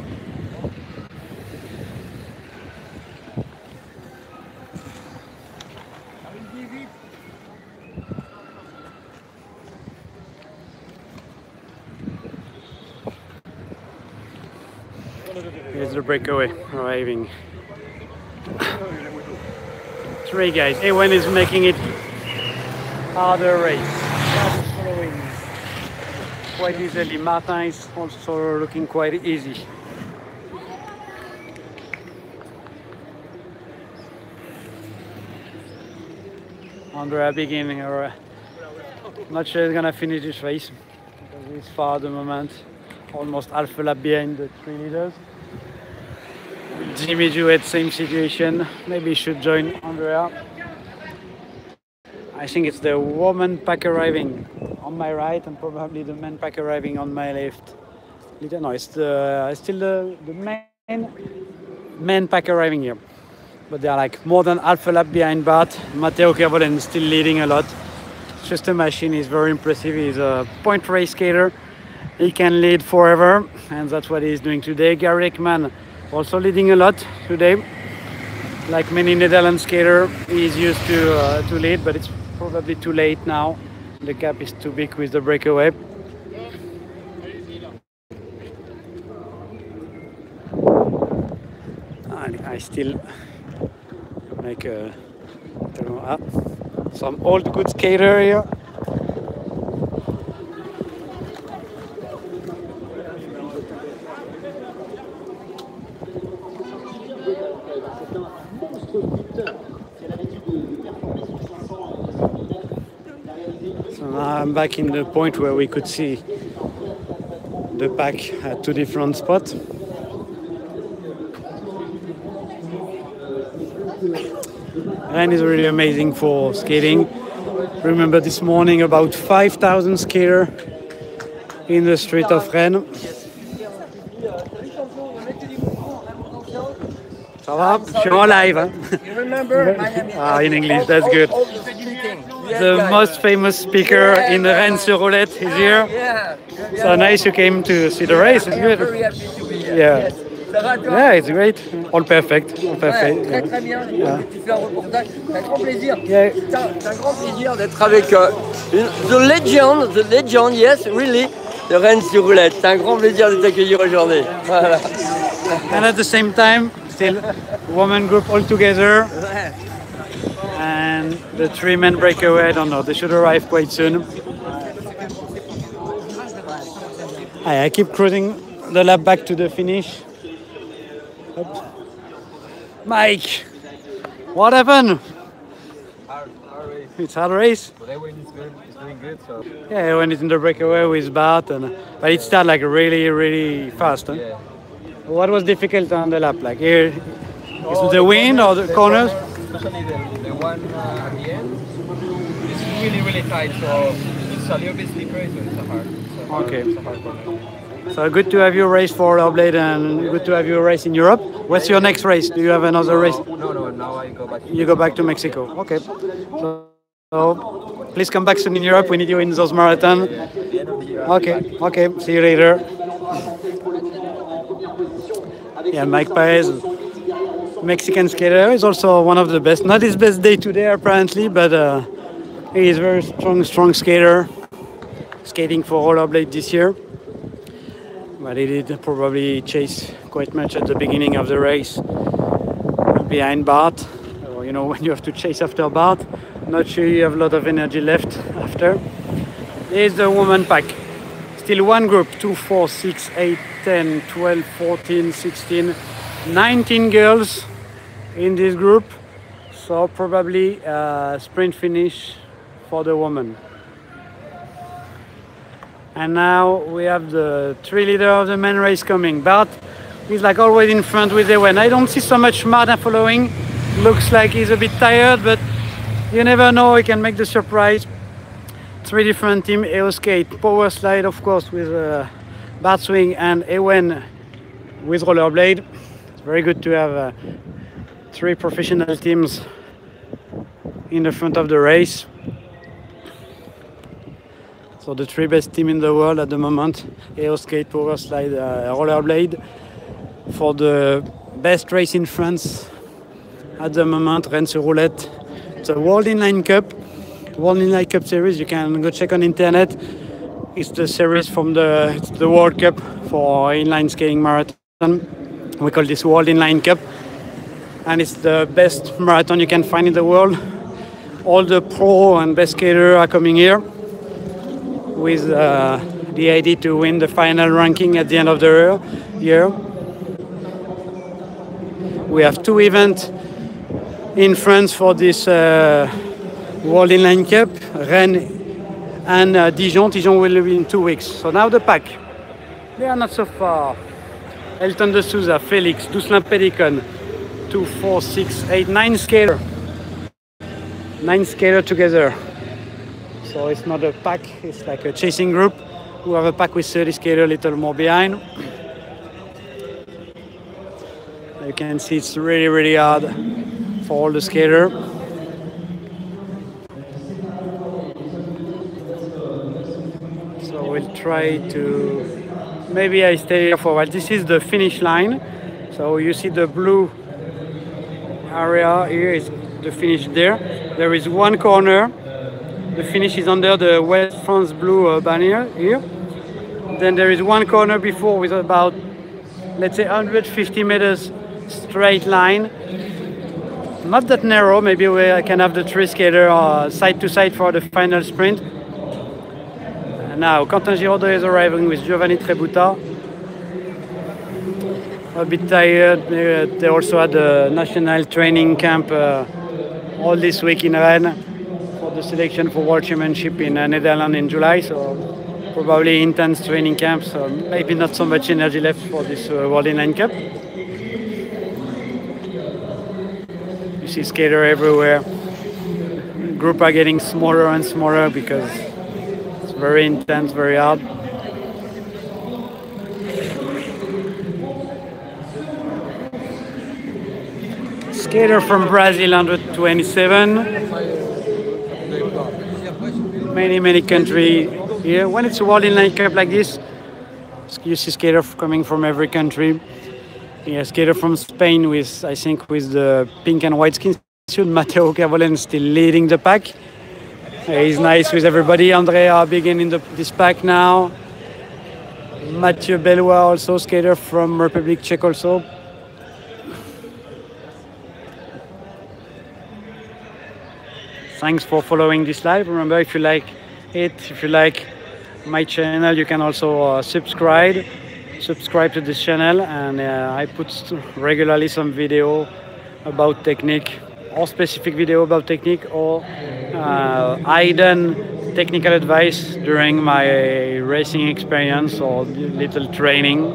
Here's the breakaway arriving. 3 guys. Ewen is making it harder race. Following quite easily. Martin is also looking quite easy. Andrea beginning, or not sure he's gonna finish this race because he's far at the moment, almost half a lap behind the 3 leaders. Jimmy Jouet, same situation. Maybe he should join Andrea. I think it's the woman pack arriving on my right and probably the men pack arriving on my left. No, it's still the men pack arriving here. But they are like more than half a lap behind Bart. Matteo Chiavolen still leading a lot. It's just a machine. He's very impressive. He's a point race skater. He can lead forever, and that's what he's doing today. Gary Ekman also leading a lot today. Like many Netherlands skater, he's used to lead, but it's probably too late now. The gap is too big with the breakaway. And I still make some old good skater here. So now I'm back in the point where we could see the pack at 2 different spots. Rennes is really amazing for skating. Remember this morning about 5,000 skaters in the street of Rennes. Ça va? Je suis en live. Hein? You remember In English, that's good. The most famous speaker in the Rennes-sur-Roulette is here. Yeah. So nice you came to see the race. It's good. Very happy to be here. Yeah. Ça va, toi? Yeah, it's great. All perfect. All Ouais, perfect. très très bien. Yeah. Tu fais un reportage. C'est un grand plaisir. Yeah. C'est un grand plaisir d'être avec the legend, yes, really, de Rennes-sur-Roulette. C'est un grand plaisir de t'accueillir aujourd'hui. Voilà. And at the same time, still woman group all together. Ouais. And the 3-man breakaway, I don't know, they should arrive quite soon. I keep cruising the lap back to the finish. Oops. Mike, what happened? It's hard race. But that win is good. It's doing good. So Yeah, when it's in the breakaway with Bart, but it started like really fast. Huh? yeah. What was difficult on the lap? Like here, is the wind or the corners? Especially the one at the end. It's really tight. So it's a little bit slippery. So it's a hard. Okay. It's a hard corner. So good to have you race for Rollerblade and good to have you race in Europe. What's your next race? Do you have another race? No. Now I go back. You go back to Mexico. Okay. So please come back soon in Europe. We need you in those marathon. Okay. See you later. Yeah, Mike Paez, Mexican skater, is also one of the best. Not his best day today apparently, but he is a very strong skater. Skating for Rollerblade this year. But he did probably chase quite much at the beginning of the race behind Bart. So, you know, when you have to chase after Bart, not sure you have a lot of energy left after. Here's the woman pack. Still one group, 2, 4, 6, 8, 10, 12, 14, 16, 19 girls in this group. So probably a sprint finish for the woman. And now we have the 3 leader of the men race coming. Bart is like always in front with Ewen. I don't see so much Martin following. Looks like he's a bit tired, but you never know, he can make the surprise. 3 different teams, AO Skate, Power Slide of course with Bart Swing and Ewen with Rollerblade. It's very good to have 3 professional teams in the front of the race. So the 3 best teams in the world at the moment, AO Skate, Power Slide, Rollerblade. For the best race in France at the moment, Rennes-sur-Roulette. It's a World Inline Cup. World Inline Cup series, you can go check on internet. It's the series from the World Cup for inline skating marathon. We call this World Inline Cup. And it's the best marathon you can find in the world. All the pro and best skaters are coming here with the idea to win the final ranking at the end of the year. We have 2 events in France for this World Inline Cup, Rennes and Dijon. Dijon will be in 2 weeks. So now the pack. They are not so far. Elton de Souza, Felix, Doucelin Pédicon, 2, 4, 6, 8, 9 skaters. 9 skaters together. So it's not a pack, it's like a chasing group. We have a pack with 30 skaters a little more behind. You can see it's really hard for all the skaters. So we'll try to, maybe I stay here for a while. This is the finish line. So you see the blue area here is the finish there. There is one corner. The finish is under the West France blue banner here. Then there is one corner before with about, let's say, 150 meters straight line. Not that narrow, maybe we can have the 3 skaters side to side for the final sprint. And now Quentin Giraudot is arriving with Giovanni Trebuta. A bit tired. They also had a national training camp all this week in Rennes for the selection for World Championship in Netherlands in July. So probably intense training camp. So maybe not so much energy left for this World Inline Cup. You see skater everywhere. group are getting smaller and smaller because it's very intense, very hard. Skater from Brazil, 127. Many countries here. When it's a World Inline Cup like this, you see skater coming from every country. Yeah, skater from Spain with, I think, with the pink and white skin suit. Matteo Cavolen still leading the pack. He's nice with everybody. Andrea beginning this pack now. Mathieu Bellois also, skater from Republic Czech also. Thanks for following this live. Remember, if you like it, if you like my channel, you can also subscribe to this channel, and I put regularly some video about technique, or specific video about technique, or hidden technical advice during my racing experience or little training.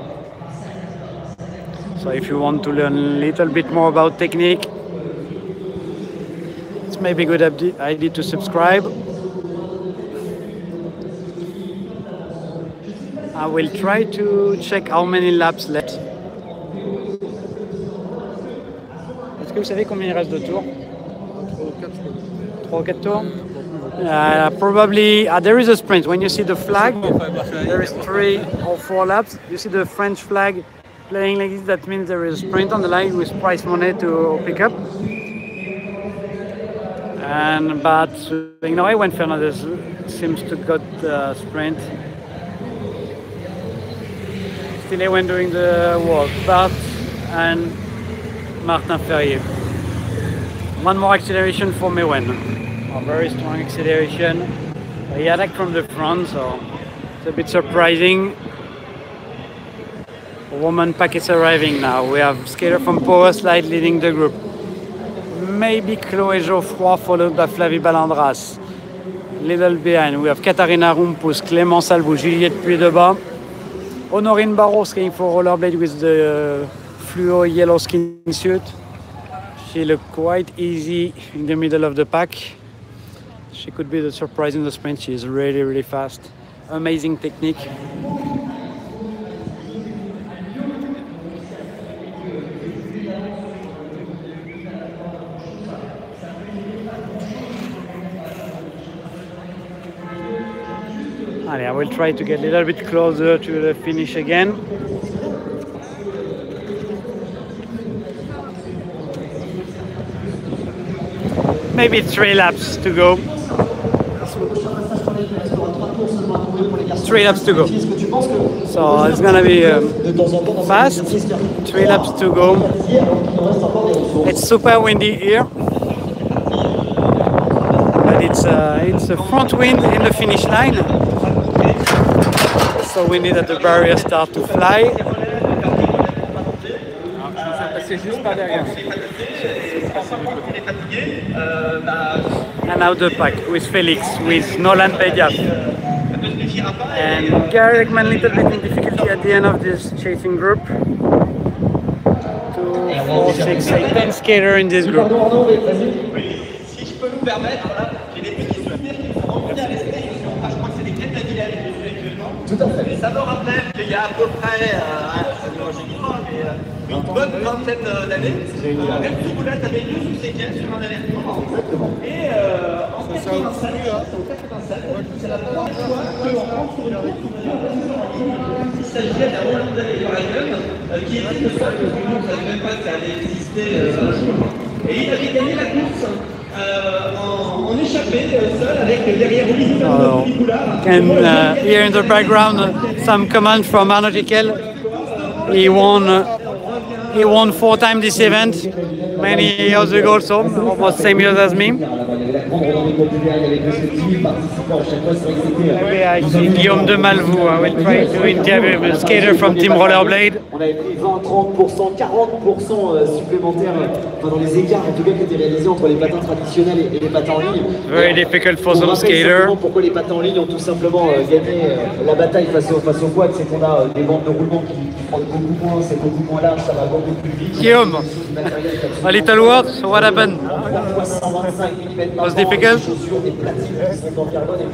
So if you want to learn a little bit more about technique, it's maybe a good idea to subscribe. I will try to check how many laps left. Est-ce que vous savez combien il reste de tours? 3 ou 4 tours? Probably there is a sprint. When you see the flag, there is 3 or 4 laps. You see the French flag playing like this, that means there is a sprint on the line with prize money to pick up. But ignorez when Fernandez seems to got the sprint. Still when doing the walk, Bart and Martin Ferrier. One more acceleration for Mewen. A very strong acceleration. He attacked from the front, so it's a bit surprising. A woman pack is arriving now. We have skater from Power Slide leading the group. Maybe Chloé Geoffroy followed by Flavie Ballandras. Little behind, we have Katharina Rumpus, Clémence Albou, Juliette Puydebas. Honorine Barrault skating for rollerblade with the fluo yellow skin suit. She looked quite easy in the middle of the pack. She could be the surprise in the sprint. She is really fast. Amazing technique. I will try to get a little bit closer to the finish again. Maybe 3 laps to go. 3 laps to go. So it's gonna be fast. 3 laps to go. It's super windy here. But it's a front wind in the finish line. So we need that the barriers start to fly. And now the pack with Felix, with Nolan Bediaf. And Gary Ekman little bit in difficulty at the end of this chasing group. 2, 4, 6, 8, 10 skater in this group. Et ça me rappelle qu'il y a à peu près une bonne vingtaine d'années, même Toulouse avait lieu sous séquelles sur un aller-retour. Et en 87, c'est la première fois qu'on rentre sur une course. Il s'agissait d'un Hollandais qui était le seul, parce que nous ne savions même pas que ça allait exister un jour. Et il avait gagné la course en échappé seul avec derrière Nicolas. And here in the background, some comment from Arnaud Jiquel. He won 4 times this event many years ago, so almost same years as me. Maybe I see Guillaume de Malvoux. I will try to interview a skater from Team Rollerblade. On avait pris 20, 30%, 40% supplémentaires dans les écarts en tout cas qui étaient réalisés entre les patins traditionnels et les patins en ligne. Very difficult for some skaters. Pourquoi les patins en ligne ont tout simplement gagné la bataille face au quad, c'est qu'on a des bandes de roulement qui prennent beaucoup moins, c'est beaucoup moins large, ça va beaucoup plus vite. Guillaume, A little word, so what happened? Was difficult?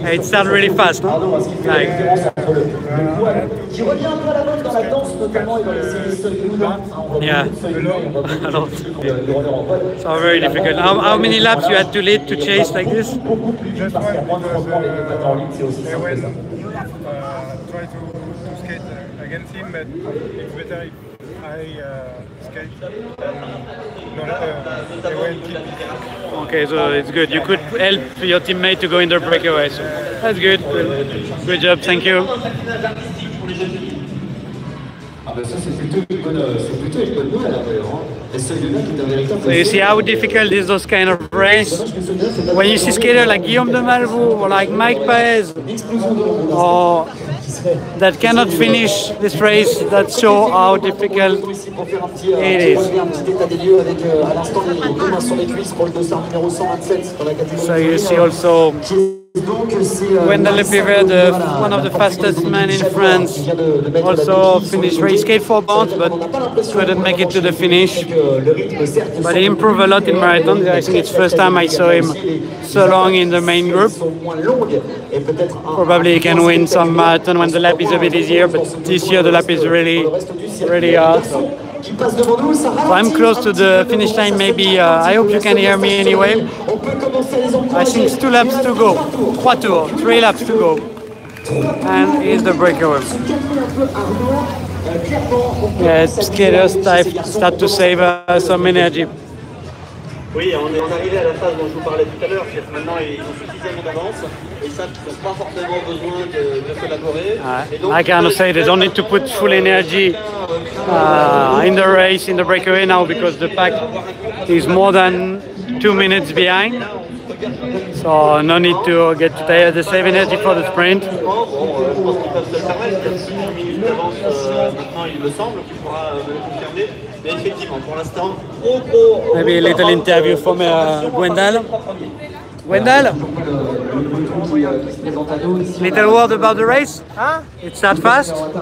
It started really fast, no? Like, yeah, a lot. So very difficult. How many laps you had to lead to chase like this? Just one, because they went try to skate against him, but it's better if I skate than they went keep. Okay, so it's good. You could help your teammate to go in the breakaway. So that's good. Good job. Thank you. So you see how difficult is those kind of race? When you see skaters like Guillaume de Malraux or like Mike Paez, or that cannot finish this race, that show how difficult it is. So you see also Wendell Lepivert, one of the fastest men in France, also finished race skate 4 bounds, but couldn't make it to the finish. But he improved a lot in marathon. I think it's the first time I saw him so long in the main group. Probably he can win some marathon when the lap is a bit easier, but this year the lap is really, really hard. So I'm close to the finish line, maybe. I hope you can hear me anyway. I think it's 2 laps to go. 3 laps to go. And here's the breakaway. Yeah, skaters start to save some energy. Oui, on est arrivé à la phase dont je vous parlais tout à l'heure, c'est que maintenant ils ont suffisamment d'avance et ça, ils n'ont pas forcément besoin de collaborer. I can say they don't need to put full energy in the race, in the breakaway now, because the pack is more than 2 minutes behind. So no need to get too tired. They save energy for the sprint. Je pense qu'ils peuvent se le permettre, il y a 6 minutes d'avance maintenant, il me semble, qu'il pourra me le confirmer. Mais effectivement, pour l'instant, maybe a little interview from Gwendal. Gwendal? Little word about the race? Huh? It's that fast? First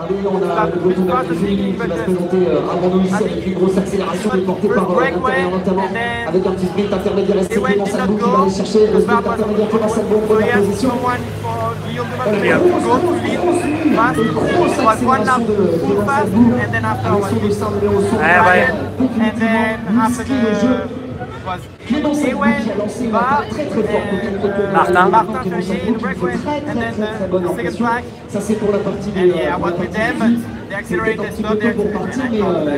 breakaway, and then they went in that goal. So yes, someone for Guillaume de Malraux to go to lead fast. It was 1 lap full fast, and then after Ryan, and then after was Ewen, Bar, and Martin Ferrier in the breakaway, and then the second track. And yeah, I was with them, but they accelerated, stopped there, and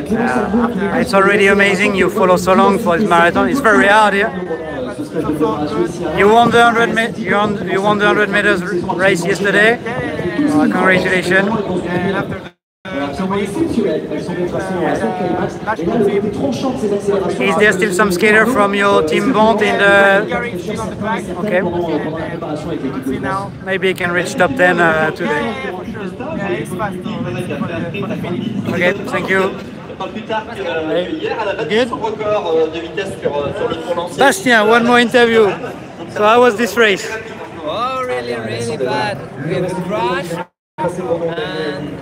I It's already amazing you follow so long for this marathon. It's very hard here. You won the 100 meters race yesterday. Congratulations. Is there still some skater from your team bond in the... Okay. Maybe you can reach top 10 today. Okay, thank you. Good. Bastien, one more interview. So how was this race? Oh, really bad. We had a crash. And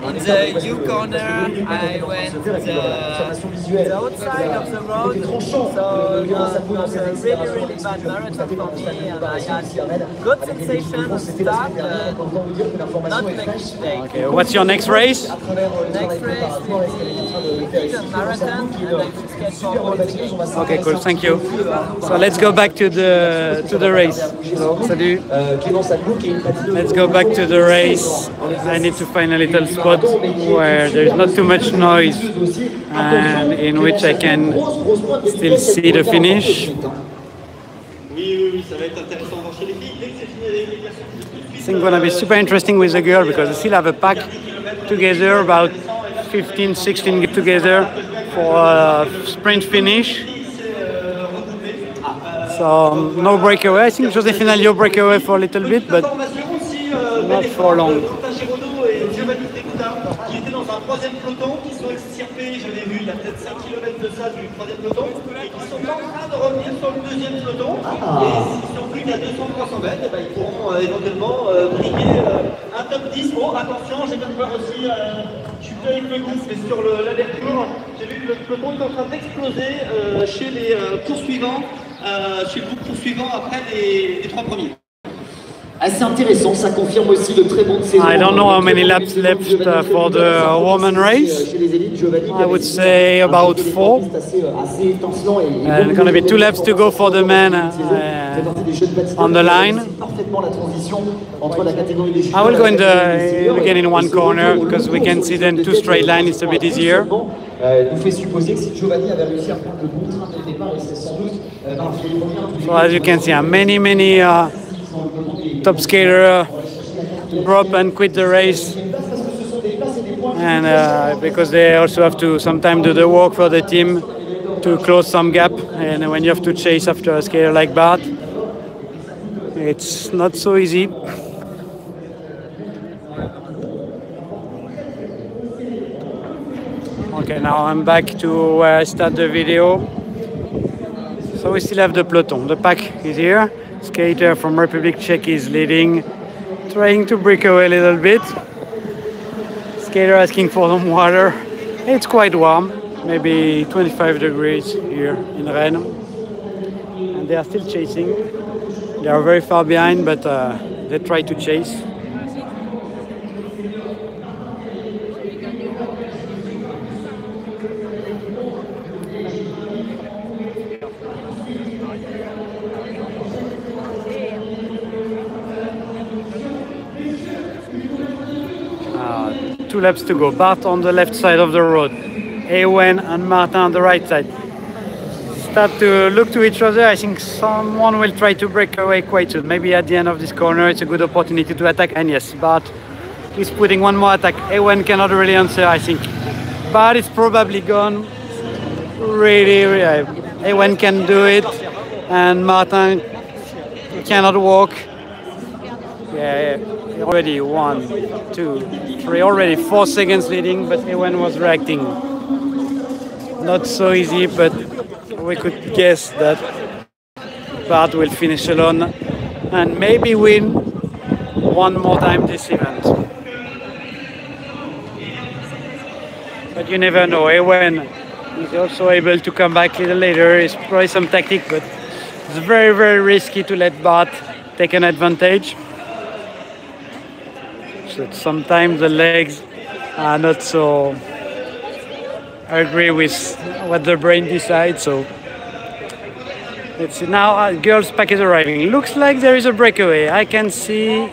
in the U corner, I went the outside of the road, so it was a really bad marathon for me, and I had good sensation to start, not make mistake. Okay, what's your next race? Next race will be vegan marathon, and I will skate for all the Okay, cool, thank you. So let's go back to the race. So, salut. Let's go back to the race. I need to find a little spot where there's not too much noise and in which I can still see the finish. I think it's gonna be super interesting with the girl because they still have a pack together, about 15, 16 get together for a sprint finish. So no breakaway. I think Joséphine Alliot breakaway for a little bit, but not for long. Qui étaient dans un 3e peloton, qui sont extirpés, je l'ai vu, il y a peut-être 5 km de ça du 3e peloton, et qui sont en train de revenir sur le 2e peloton. Et s'ils sont plus qu'à 200-300 mètres, et ben, ils pourront éventuellement briguer un top 10. Oh, attention, j'ai bien peur aussi, je suis plus avec le groupe, mais sur l'aller-retour, j'ai vu le peloton est en train d'exploser chez les poursuivants, chez le groupe poursuivant après les 3 premiers. Assez intéressant, ça confirme aussi le très bon saison. I don't know how many laps left for the woman race. I would say about 4. And going to be 2 laps to go for the men on the line. I will go in again in one corner because we can see then 2 straight lines. It's a bit easier. So as you can see, many top skater drop and quit the race, and because they also have to sometimes do the work for the team to close some gap, and when you have to chase after a skater like Bart, it's not so easy. Okay, now I'm back to where I start the video. So we still have the peloton. The pack is here. Skater from Republic Czech is leading, trying to break away a little bit. Skater asking for some water. It's quite warm, maybe 25 degrees here in Rennes. And they are still chasing. They are very far behind, but they try to chase. Two laps to go. Bart on the left side of the road. Ewen and Martin on the right side. Start to look to each other. I think someone will try to break away quite soon. Maybe at the end of this corner, it's a good opportunity to attack. And yes, Bart is putting one more attack. Ewen cannot really answer, I think. Bart is probably gone. Really. Ewen can do it. And Martin cannot walk. Yeah. Already 1, 2, 3, already 4 seconds leading, but Ewen was reacting. Not so easy, but we could guess that Bart will finish alone and maybe win one more time this event. But you never know. Ewen is also able to come back a little later. It's probably some tactic, but it's very, very risky to let Bart take an advantage. Sometimes the legs are not so agree with what the brain decides. So let's see now. Girls' pack is arriving. Looks like there is a breakaway. I can see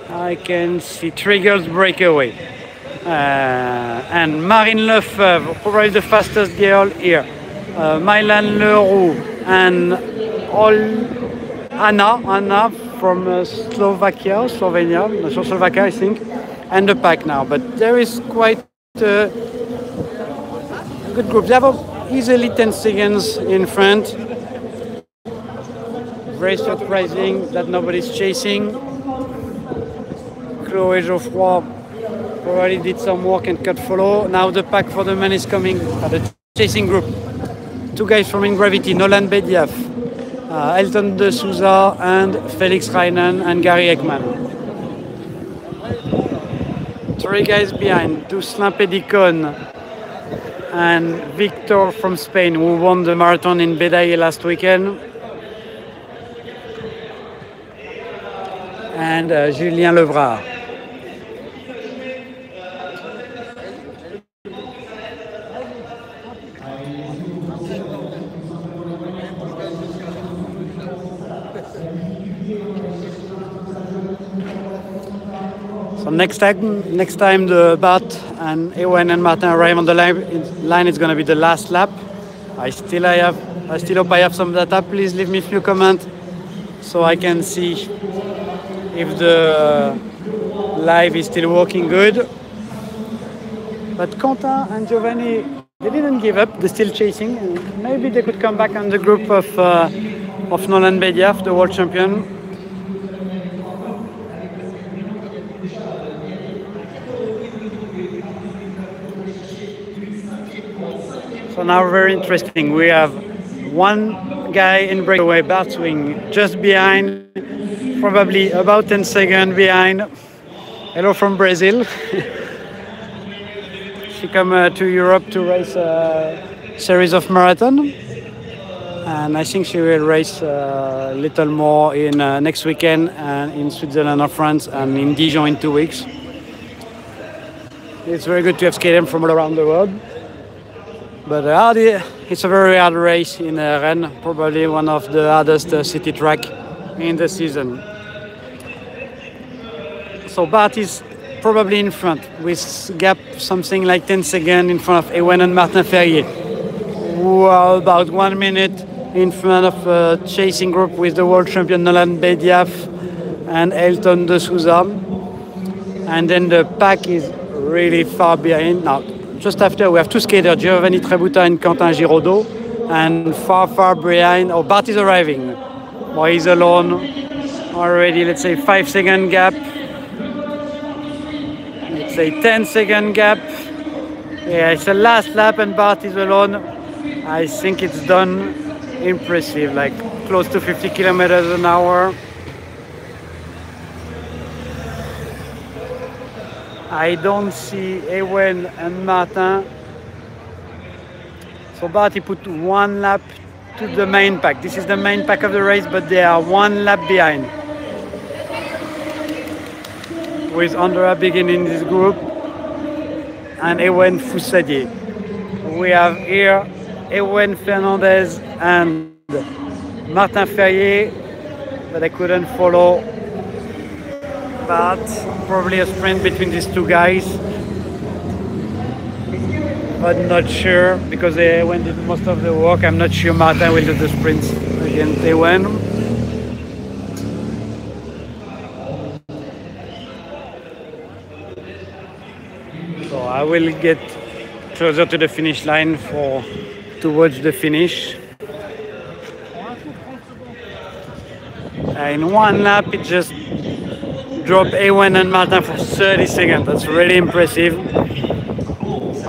3 girls breakaway. And Marine Lefebvre, probably the fastest girl here. Mylan Leroux and Anna from Slovenia, not sure, Slovakia, I think, and the pack now. But there is quite a good group. They have easily 10 seconds in front. Very surprising that nobody's chasing. Chloé Geoffroy probably did some work and cut follow. Now the pack for the men is coming at the chasing group. 2 guys from Ingravity, Nolan Bediaf, Elton de Souza and Felix Reinen and Gary Ekman. 3 guys behind, Duslin Pedicon and Victor from Spain, who won the marathon in Bédaillé last weekend. And Julien Levrard. So next time the Bart and Ewen and Martin arrive on the line, it's going to be the last lap. I still hope I have some data. Please leave me a few comments so I can see if the live is still working good. But Quentin and Giovanni, they didn't give up. They're still chasing. Maybe they could come back on the group of Nolan Bediaf, the world champion. So now very interesting. We have one guy in breakaway, Bart Swing, just behind, probably about 10 seconds behind. Hello from Brazil. She come to Europe to race a series of marathon, and I think she will race a little more in next weekend and in Switzerland or France and in Dijon in 2 weeks. It's very good to have skaters from all around the world. But it's a very hard race in Rennes, probably one of the hardest city track in the season. So Bart is probably in front with gap something like 10 seconds in front of Ewen and Martin Ferrier, who are about 1 minute in front of a chasing group with the world champion Nolan Bediaf and Elton de Souza. And then the pack is really far behind. Now, just after we have two skaters, Giovanni Trebuta and Quentin Giraudot, and far behind, Bart is arriving. Well, he's alone already, let's say 5-second gap. Let's say 10-second gap. Yeah, it's the last lap and Bart is alone. I think it's done impressive, like close to 50 kilometers an hour. I don't see Ewen and Martin. So Bart, he put 1 lap to the main pack. This is the main pack of the race, but they are 1 lap behind. With Andrea beginning this group and Ewen Foussadier. We have here Ewen Fernandez and Martin Ferrier, but I couldn't follow. But probably a sprint between these two guys, but not sure because they went did most of the work. I'm not sure Martin will do the sprints against Ewen. So I will get closer to the finish line to watch the finish. In 1 lap, it just dropped Ewen and Martin for 30 seconds. That's really impressive.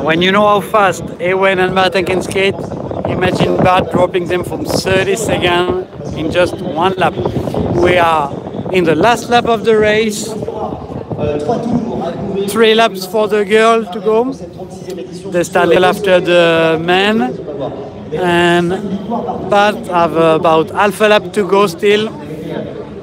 When you know how fast Ewen and Martin can skate, imagine Bart dropping them from 30 seconds in just 1 lap. We are in the last lap of the race. 3 laps for the girl to go. They start after the men. And Bart have about half a lap to go still.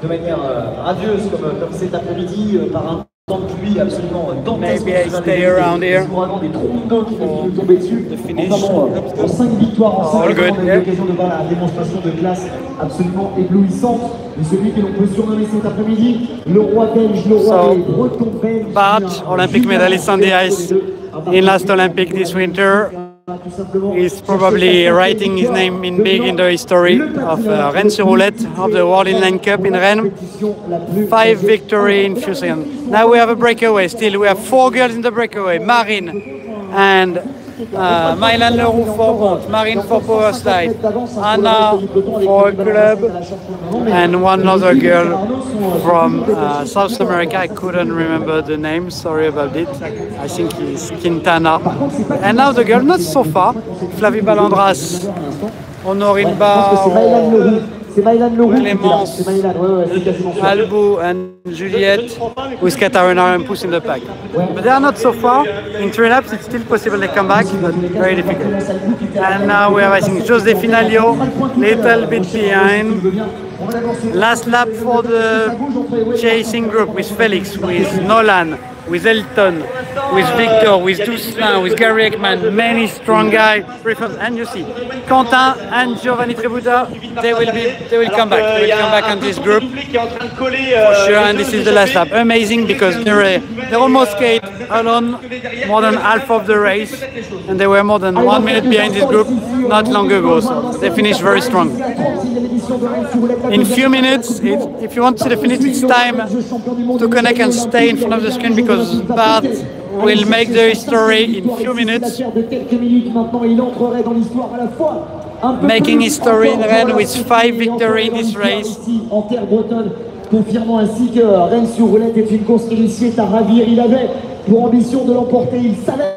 De manière radieuse comme cet après-midi par un temps de pluie absolument dantesque. Maybe I stay around here. Des trompes d'eau qui vont tomber dessus. Notamment pour 5 victoires en 5 ans, on a eu l'occasion de voir la démonstration de classe absolument éblouissante de celui que l'on peut surnommer cet après-midi le roi belge, le roi des Bretons belges. Bart, Olympic medalist on the ice in last Olympic this winter. He's probably writing his name in big in the history of Rennes-sur-Roulette of the World Inline Cup in Rennes. 5 victories in few seconds. Now we have a breakaway. Still, we have 4 girls in the breakaway. Marine and Mylan Leroux for boat, Marine for power slide, Anna for a club, and one other girl from South America. I couldn't remember the name, sorry about it. I think it's Quintana. And now the girl, not so far, Flavie Balandras, Honorine Ba, Clémence, Albou and Juliette with Katarina and Puss in the pack. But they are not so far. In 3 laps it's still possible they come back, but very difficult. And now we have, I think, Joséphine Alliot, little bit behind. Last lap for the chasing group with Felix, with Nolan, with Elton, with Victor, with Toussaint, with Gary Ekman, many strong guys. And you see, Quentin and Giovanni Trebuta, they will come back. They will come back on this group for sure. And this is the last lap. Amazing because they almost skate alone more than half of the race, and they were more than 1 minute behind this group not long ago. So they finished very strong. In few minutes, if you want to see the finish, it's time to connect and stay in front of the screen because Bart will make the history in few minutes. Making history in Rennes with 5 victories in this race. Confirmant ainsi que Rennes-sur-Roulette est une course qui réussit à ravir. Il avait pour ambition de l'emporter. Il savait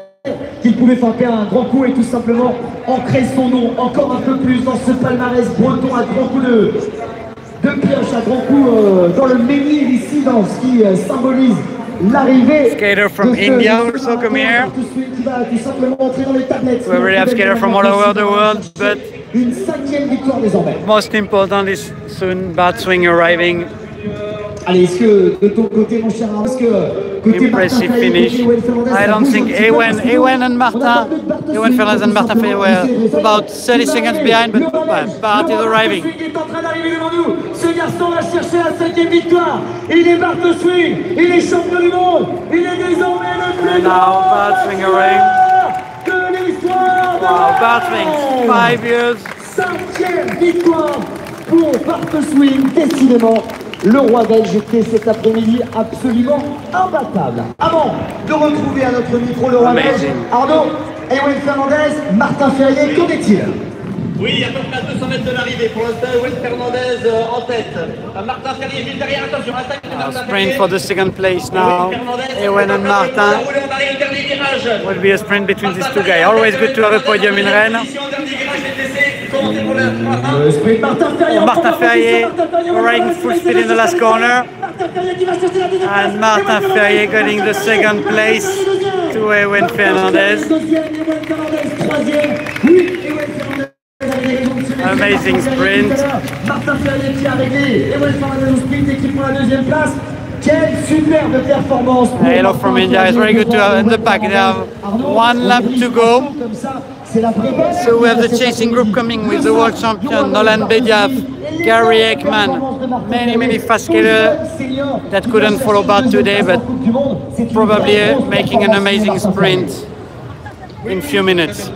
qu'il pouvait frapper un grand coup et tout simplement ancrer son nom encore un peu plus dans ce palmarès breton, un grand coup de pioche, un grand coup dans le menhir ici, dans ce qui symbolise l'arrivée skater from India also come here. We already have skaters from all over the world, but une 5e victoire désormais. most important is soon Bart Swing arriving. Allez, est-ce que de ton côté, mon cher Arnaud, est-ce que côté Impressive finish. I don't think Ewen and Martin, Ewen Fernandez and Martin Ferrier were about 30 seconds behind, but Bart is arriving. Il est en train d'arriver devant nous. Ce garçon va chercher la 5e victoire. Il est Bart Swing. Il est champion du monde. Il est désormais le plus Now Bart Swing arriving. de l'histoire. Wow, Bart Swing, 5 years. 5e victoire pour Bart Swing. Décidément, le roi belge était cet après-midi absolument imbattable. Avant de retrouver à notre micro le roi belge, Arnaud, Ewen Fernandez, Martin Ferrier, qu'en est-il? Oui, à peu près à 200 mètres de l'arrivée. Pour l'instant, Ewen Fernandez en tête. Martin Ferrier juste derrière. Attention, attaque de Martin Sprint for the second place now. Ewen and Martin. Will be a sprint between these two guys. Always good to have a podium in Rennes. Martin Ferrier riding full speed in the last corner. And Martin Ferrier getting the second place to Ewen Fernandez. Amazing sprint. Martin Ferrier qui a réglé. Ewen Fernandez au sprint et qui prend la 2e place. Quelle superbe performance. Hello from India. It's very good to have in the pack. They have 1 lap to go. So we have the chasing group coming with the world champion Nolan Bediaf, Gary Ekman, many fast skaters that couldn't follow Bart today, but probably making an amazing sprint in few minutes.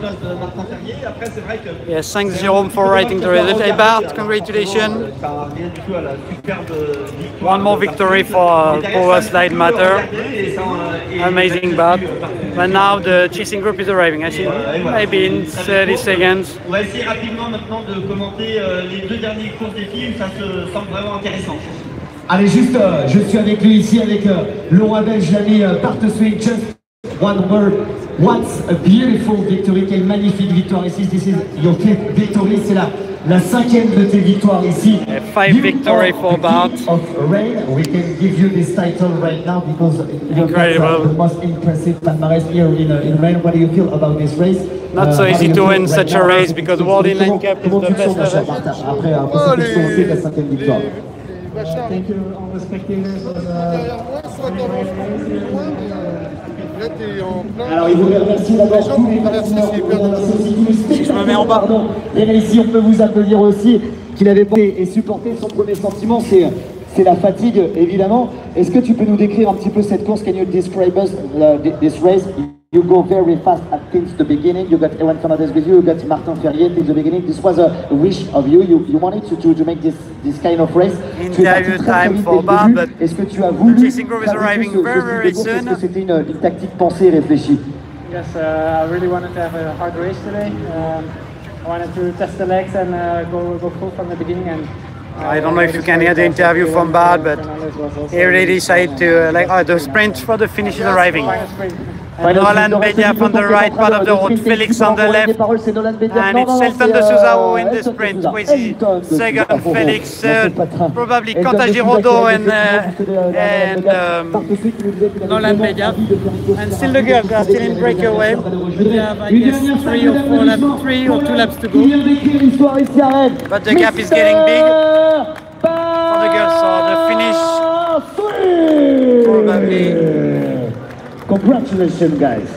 Yes, thanks Jérôme for writing the result. Hey Bart, congratulations. One more victory for Power Slide Matter. Amazing Bart. But now the chasing group is arriving. I think maybe in 30 seconds. On va essayer rapidement maintenant de commenter les 2 derniers courses des filles. Ça se semble vraiment intéressant. Allez, juste, je suis avec lui ici, avec le roi belge, l'ami Bart Swing. Just one word. What's a beautiful victory. Quelle magnifique victoire ici. This is your 5th victory. C'est la 5e de tes victoires ici. 5 victory for Bart. Of Rennes. We can give you this title right now because you've got the most impressive palmarès here in Rennes. What do you feel about this race? Not so easy to win such a race because World Inline Cup is the best ever. Après cette expérience, c'est la 5e victoire. Thank you all the spectators. Alors il voudrait remercier d'abord tous les partenaires, je me mets en bas. Et ici on peut vous applaudir aussi qu'il avait porté et supporté. Son premier sentiment c'est la fatigue évidemment. Est-ce que tu peux nous décrire un petit peu cette course? Can you describe us this race? You go very fast since the beginning. You got Ewen Fernandez with you. You got Martin Ferrier since the beginning. This was a wish of you. You wanted to make this kind of race. Interview time for Bart, but est-ce que tu as voulu the chasing group is arriving very soon. Est-ce que c'était une tactique pensée et réfléchie? Yes, I really wanted to have a hard race today. I wanted to test the legs and go full from the beginning. And I don't know if you can hear the interview from Bart, but he really decided to the sprint for the finish is arriving. And Nolan Bediaf on the right part of the road, Felix on the left, and it's Selton de Souza who in the sprint, Kwesi second, Felix third, probably Quentin Giraudot and Nolan Bediaf. And still the girls are still in breakaway. We have, I guess, 3 or 4 laps, 3 or 2 laps to go. But the gap is getting big for the girls, so the finish probably. Congratulations, guys.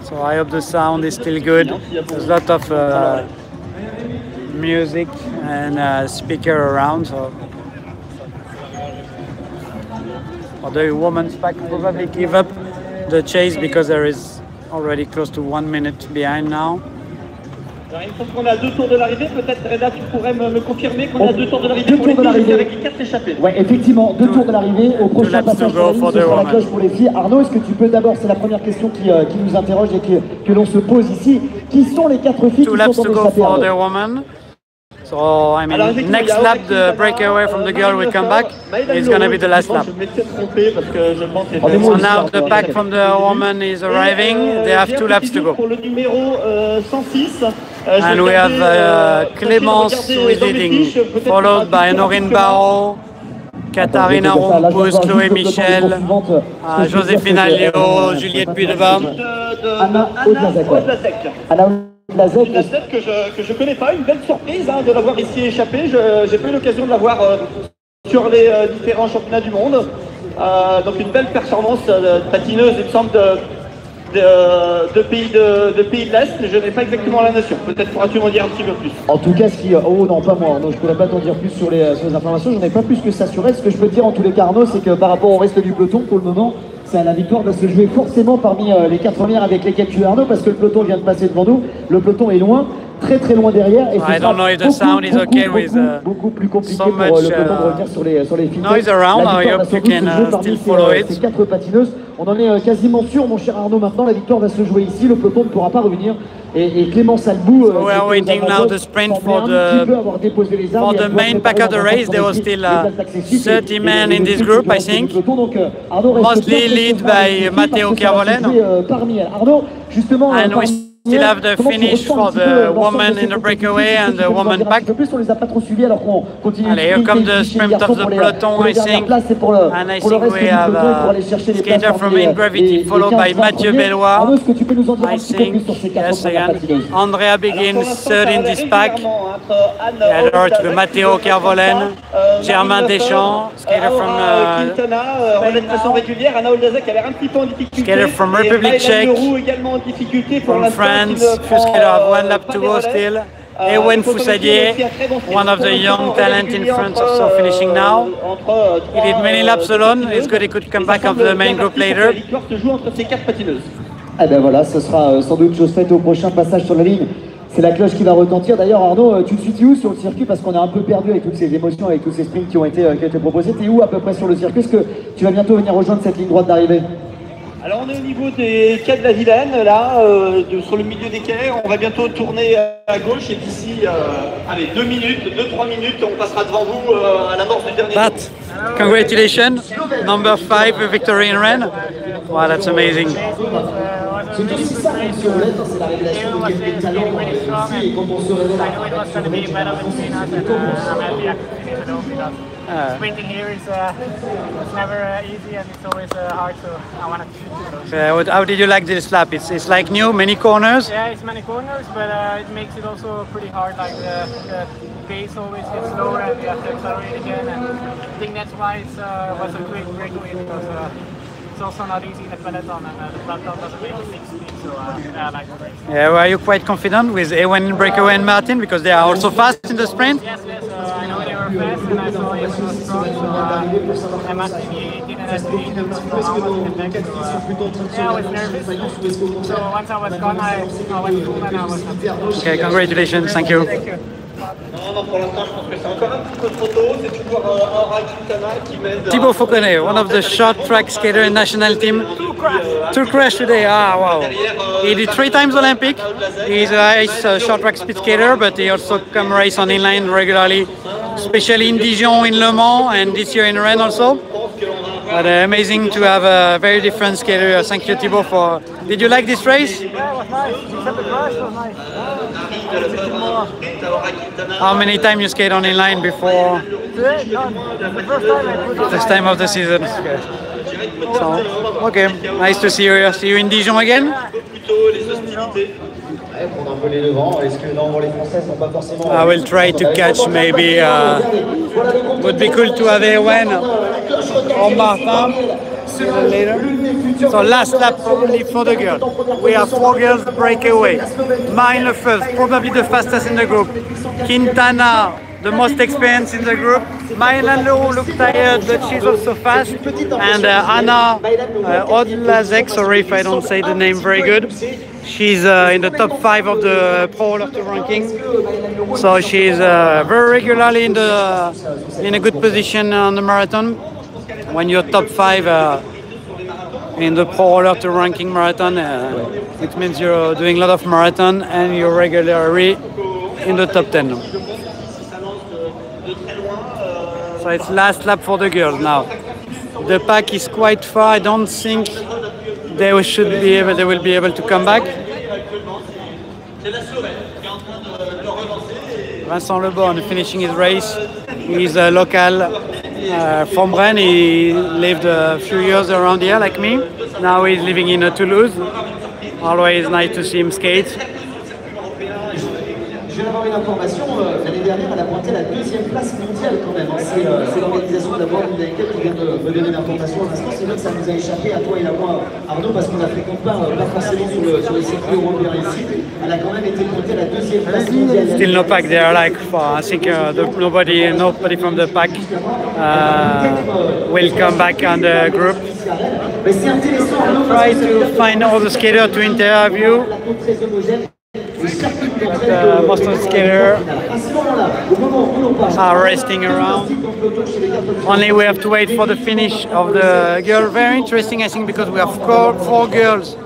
So I hope the sound is still good. There's a lot of music and speaker around. So the women's pack probably give up the chase because there is already close to 1 minute behind now. Il me semble qu'on a 2 tours de l'arrivée, peut-être Reda, tu pourrais me confirmer qu'on a 2 tours de l'arrivée pour les filles avec les 4 échappées. Oui, effectivement, 2 tours de l'arrivée au prochain passage sur la ligne, ce sera la cloche pour les filles. Arnaud, est-ce que tu peux d'abord, c'est la première question qui nous interroge et que l'on se pose ici, qui sont les 4 filles qui sont en échappée? So, I mean, next lap, the breakaway from the girl will come back. It's going to be the last lap. So now the pack from the woman is arriving. They have 2 laps to go. And we have Clémence who is leading, followed by Norine Barrault, Katharina Rompous, Chloé Michel, Joséphine Alliot, Juliette Puydebas. Anna Audlazek. Anna Audlazek que je connais pas, une belle surprise de l'avoir ici échappé. J'ai pas eu l'occasion de la voir sur les différents championnats du monde. Donc une belle performance patineuse, il me semble, de pays de l'Est. Je n'ai pas exactement la notion. Peut-être pourras-tu m'en dire un petit peu plus. En tout cas, oh non, pas moi. Non, je ne pourrais pas t'en dire plus sur les informations. Je n'en ai pas plus que ça sur elle. Ce que je peux te dire en tous les cas, Arnaud, c'est que par rapport au reste du peloton, pour le moment, la victoire va se jouer forcément parmi les 4 premières avec lesquelles tu es, Arnaud, parce que le peloton vient de passer devant nous. Le peloton est loin, très loin derrière. Et I don't know if the sound is okay with beaucoup plus compliqué so pour much le peloton de revenir sur les finales. noise around. I hope you can still follow it. Ces 4 patineuses, on en est quasiment sûr, mon cher Arnaud. Maintenant, la victoire va se jouer ici. Le peloton ne pourra pas revenir. Et Clémence Albou, we are waiting now the sprint for the main pack of the race. There was still 30 men in this group, I think, mostly led by Matteo Chiavoleno. And we still have the finish for the woman in the breakaway and the woman pack. Allez, here comes the sprint of the peloton, I think. And I think we have a skater from In Gravity, followed by Mathieu Bellois. I think, yes, again. Andrea Begins third in this pack. And to Matteo Chiavolen, Germain Deschamps, skater from Republic Czech, from France. Few skaters have 1 lap to go still. Ewen Foussadier, one of the young talent in front, so finishing now. He did many laps alone. It's good he could come back of the main group later. Eh ben voilà, ce sera sans doute chose faite au prochain passage sur la ligne. C'est la cloche qui va retentir. D'ailleurs, Arnaud, tu te situes où sur le circuit? Parce qu'on est un peu perdu avec toutes ces émotions, avec tous ces sprints qui ont été proposés. Tu es où à peu près sur le circuit? Est-ce que tu vas bientôt venir rejoindre cette ligne droite d'arrivée? Alors on est au niveau des quais de la Vilaine, là, sur le milieu des quais. On va bientôt tourner à gauche et d'ici, allez, 2 minutes, 2-3 minutes, on passera devant vous à l'amorce du dernier tour. Congratulations, number 5 victory in Rennes. Wow, that's amazing. C'est aussi ça qu'on se relève, c'est la révélation de quelques talents ici, et quand on se révèle à sprinting here is it's never easy and it's always hard, so I want to. How did you like this lap? It's like new, many corners. Yeah, it's many corners, but it makes it also pretty hard. Like the pace always gets slower and you have to accelerate again. And I think that's why it was a quick breakaway because it's also not easy in the peloton and the peloton doesn't make a 6 speed, so I like the race. Yeah, were you quite confident with Ewen in breakaway and Martin because they are also fast in the sprint? Yes, I know they were fast and I saw Ewen was strong, so and Martin he didn't have to eat them for how much to get back, so yeah, I was nervous. So once I was gone, I went home and I was happy. Okay, congratulations, thank you. Thank you. Non, pour l'instant, je pense que c'est encore un petit peu trop tôt. C'est toujours Aura Quintana qui mène. Thibaut Fauconnet, one of the short track skater in national team. Two crash today. Ah, wow. He did 3 times Olympic. He's a short track speed skater, but he also come race on inline regularly, especially in Dijon, in Le Mans, and this year in Rennes also. But amazing to have a very different skater. Thank you, Thibaut, for. Did you like this race? Yeah, it was nice. Except the crash was nice. How many times you skate on inline before? Today, none. The first time I put First time of the season. Okay. So, okay, nice to see you here. See you in Dijon again. I will try to catch maybe. Would be cool to have Ewen or Martin later. So last lap only for the girls. We have 4 girls breakaway. Mine the first, probably the fastest in the group. Quintana, the most experienced in the group. Mylan Leroux looked tired, but she's also fast. And Anna Audlazek, sorry if I don't say the name very good. She's in the top 5 of the Pro Roller ranking. So she's very regularly in a good position on the marathon. When you're top 5 in the Pro Roller ranking marathon, it means you're doing a lot of marathon and you're regularly in the top 10. So it's last lap for the girls now. The pack is quite far. I don't think they will be able to come back. Vincent Lebon finishing his race. He's a local from Rennes. He lived a few years around here like me. Now he's living in Toulouse. Always nice to see him skate. Je viens d'avoir une information, l'année dernière elle a pointé la 2e place mondiale quand même. C'est l'organisation d'abord qui vient de me donner l'information à l'instant. C'est vrai que ça nous a échappé à toi et à moi, Arnaud, parce qu'on ne la fréquente pas forcément sur le circuit européen ici. Elle a quand même été pointée à la 2e place mondiale. Still no pack there, like I think nobody from the pack will come back on the group. Try to find all the skaters to interview. Most of the skaters are resting around. Only we have to wait for the finish of the girl. Very interesting, I think, because we have four girls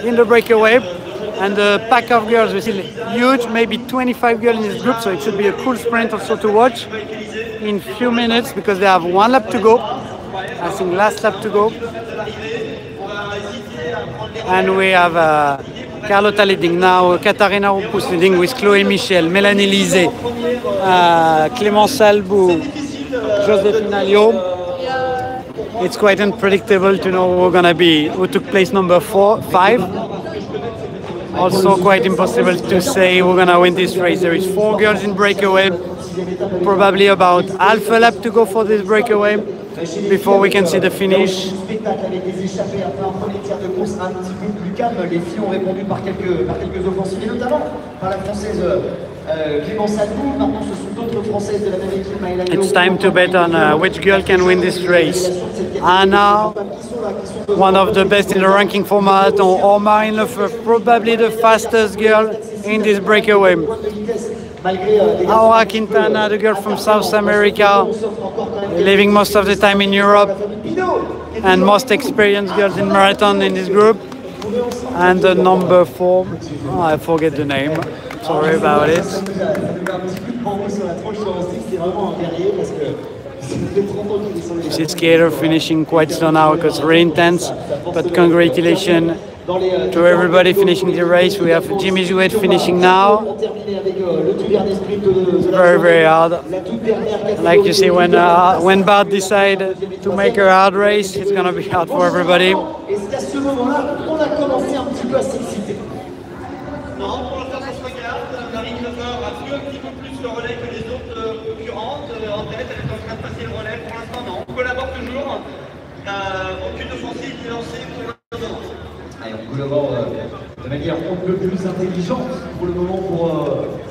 in the breakaway, and the pack of girls is still huge, maybe 25 girls in this group, so it should be a cool sprint also to watch in few minutes, because they have one lap to go. I think last lap to go. And we have Carlotta leading now, Katharina Roupus leading with Chloé Michel, Mélanie Lisée, Clémence Albou, Joséphine Alliot. It's quite unpredictable to know who took place number 5. Also quite impossible to say who's gonna win this race. There is 4 girls in breakaway, probably about half a lap to go for this breakaway before we can see the finish. Les filles ont répondu par quelques offensives, et notamment par la française Clémence Albou. Maintenant, ce sont d'autres françaises de la même équipe. It's time to bet on which girl can win this race. Anna, one of the best in the ranking for marathon, or Marine Lefebvre, probably the fastest girl in this breakaway. Aura Quintana, the girl from South America, living most of the time in Europe, and most experienced girls in marathon in this group. And the number 4, I forget the name, sorry about it. This skater finishing quite slow now because very intense, but congratulations to everybody finishing the race. We have Jimmy Jouet finishing now. Very, very hard. Like you see, when Bart decide to make a hard race, it's gonna be hard for everybody.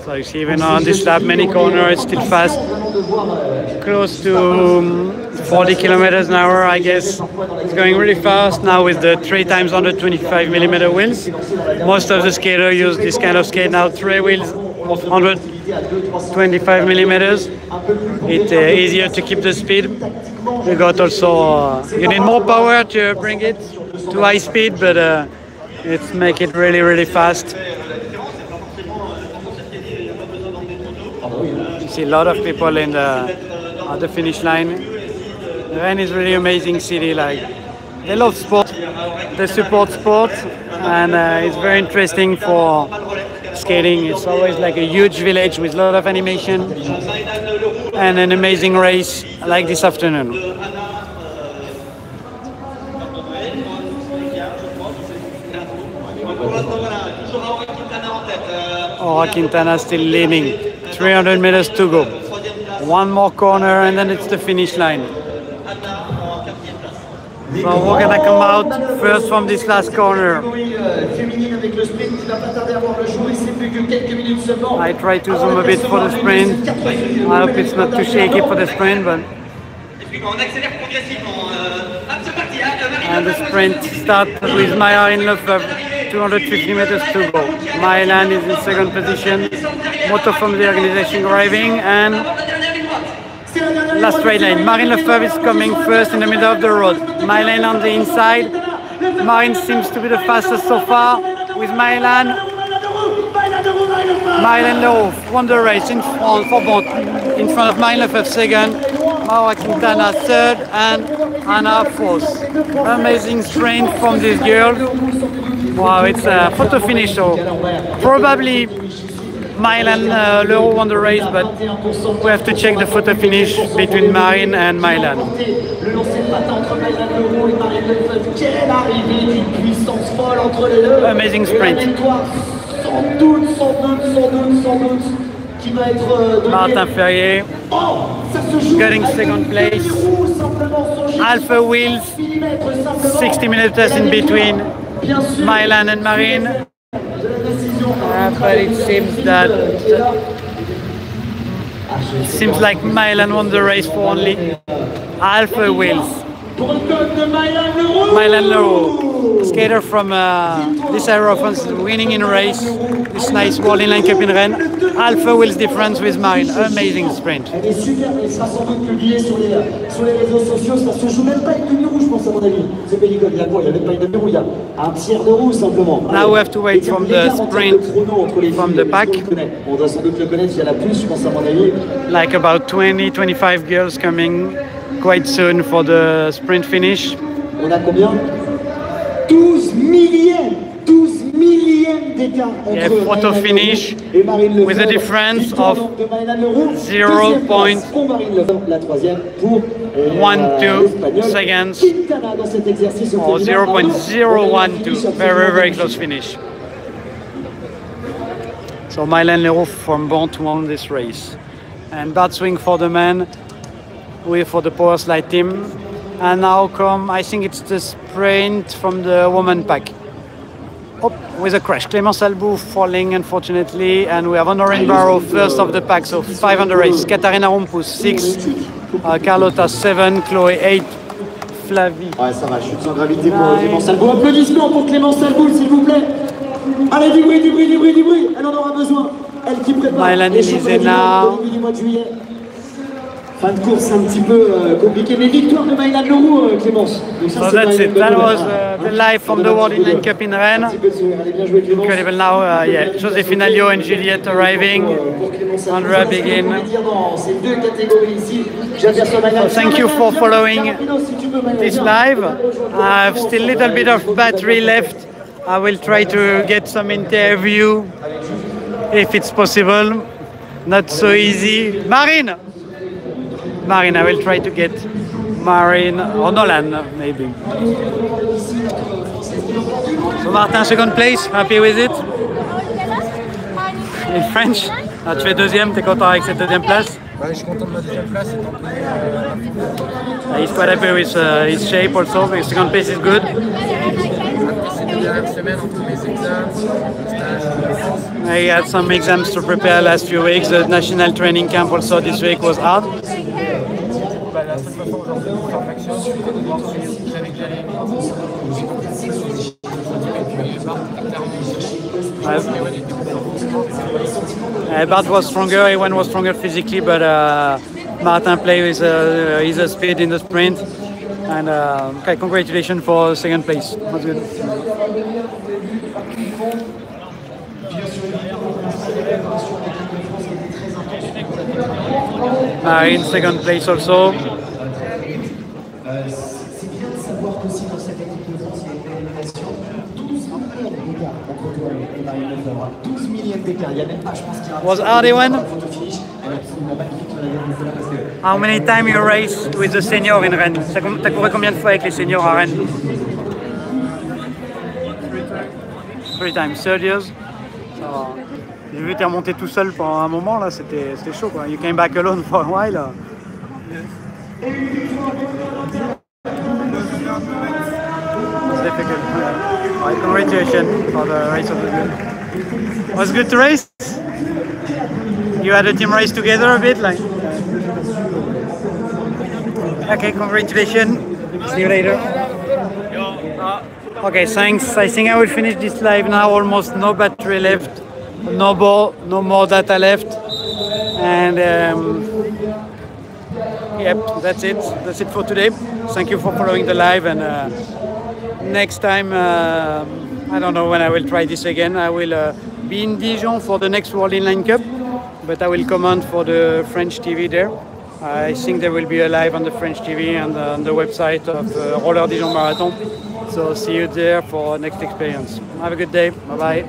So you see, even on this lap, many corners, it's still fast, close to 40 kilometers an hour, I guess. It's going really fast now with the 3 times 125mm wheels. Most of the skaters use this kind of skate now, 3 wheels of 125mm. It's easier to keep the speed. You got also, you need more power to bring it to high speed, but it's make it really, really fast. You see a lot of people in at the finish line. Rennes is really amazing city. Like, they love sport, they support sport, and it's very interesting for skating. It's always like a huge village with a lot of animation and an amazing race like this afternoon. Aura Quintana still leading, 300 meters to go. One more corner and then it's the finish line. So we're gonna come out first from this last corner. I try to zoom a bit for the sprint. I hope it's not too shaky for the sprint, but... And the sprint starts with Marine Lefebvre, 250 meters to go. Mylan is in second position. Moto from the organization arriving, and last straight line. Marine Lefebvre is coming first in the middle of the road. Mylan on the inside. Marine seems to be the fastest so far with Mylan. Mylan low, won the race in front for both. In front of Marine Lefebvre second, Aura Quintana third, and Anna fourth. Amazing sprint from this girl. Wow, it's a photo finish, so probably Milan Leroux won the race, but we have to check the photo finish between Marine and Milan. Le lancer de patin entre Milan Leroux et Marine Le Pen. Quelle arrivée d'une puissance folle entre les deux. Amazing sprint. Et la victoire, sans doute, qui va être Martin Ferrier getting second place. Alpha Wheels, 60 minutes in between Milan and Marine. But it seems like Milan won the race for only Alpha Wheels. Milan Leroux, skater from this aerofans, winning in race, this nice World Inline Cup in Rennes. Alpha Wheels difference with Marine, amazing sprint. Elle est super, elle sera sans doute publiée sur les réseaux sociaux, ça se joue même pas une demi-roue, je pense à mon avis. C'est Pellicole, il y a quoi? Il n'y a même pas une demi-roue, il y a un tiers de roue simplement. Now we have to wait from the sprint from the pack. On doit sans doute le connaître, il y a la plus, je pense à mon avis. Like about 20-25 girls coming quite soon for the sprint finish. On a combien? 12 millièmes d'écart entre photo finish with a difference of 0.12 seconds or 0.012. Very close finish. So Milan Leroux from Bont won this race. And bad swing for the men, for the power slide team. And now I think it's the sprint from the woman pack. Oh, with a crash. Clémence Albou falling, unfortunately. And we have Honorine Barrow first of the pack, so 5 on the race. Katarina Rumpus, 6. Carlotta, 7. Chloé, 8. Flavie. Ouais, ça va, chute sans gravité pour Clémence Albou. Applaudissements pour Clémence Albou, s'il vous plaît. Allez, du bruit. Elle en aura besoin. Elle qui prépare les championnats du mois de juillet. Fin de course un petit peu compliqué, mais victoire de Milan Leroux, Clémence. So that's it. That was the live from the World Inline Cup in Rennes. Incredible now. Yeah, Joséphine Alliot and Juliette arriving. Andrea begin. So thank you for following this live. I have still a little bit of battery left. I will try to get some interview if it's possible. Not so easy. Marine, I will try to get Marine or Nolan, maybe. So Martin, second place, happy with it? In French? Ah, tu fais deuxième, t'es content avec cette deuxième place? Ouais, je suis content de ma deuxième place. He's quite happy with his shape also, the second place is good. He had some exams to prepare last few weeks. The national training camp also this week was hard. Bart was stronger, Ewan was stronger physically, but Martin played with his speed in the sprint. And okay, congratulations for second place. That's good. In second place also. Was hard, Ewan? How many times you race with the senior in Rennes? T'as couru combien de fois avec les seniors à Rennes? 3 times, 3 years. J'ai vu t'es remonté tout seul pendant un moment là, c'était chaud quoi. You came back alone for a while. It's difficult. Right, congratulations for the race of the good. Was good to race? You had a team race together a bit, like. Okay, congratulations. See you later. Okay, thanks. I think I will finish this live now. Almost no battery left, no more data left, and yep, that's it. That's it for today. Thank you for following the live, and next time, I don't know when I will try this again. I will be in Dijon for the next World Inline Cup, but I will comment for the French TV there. I think there will be a live on the French TV and on the website of Roller Dijon Marathon. So see you there for next experience. Have a good day. Bye bye.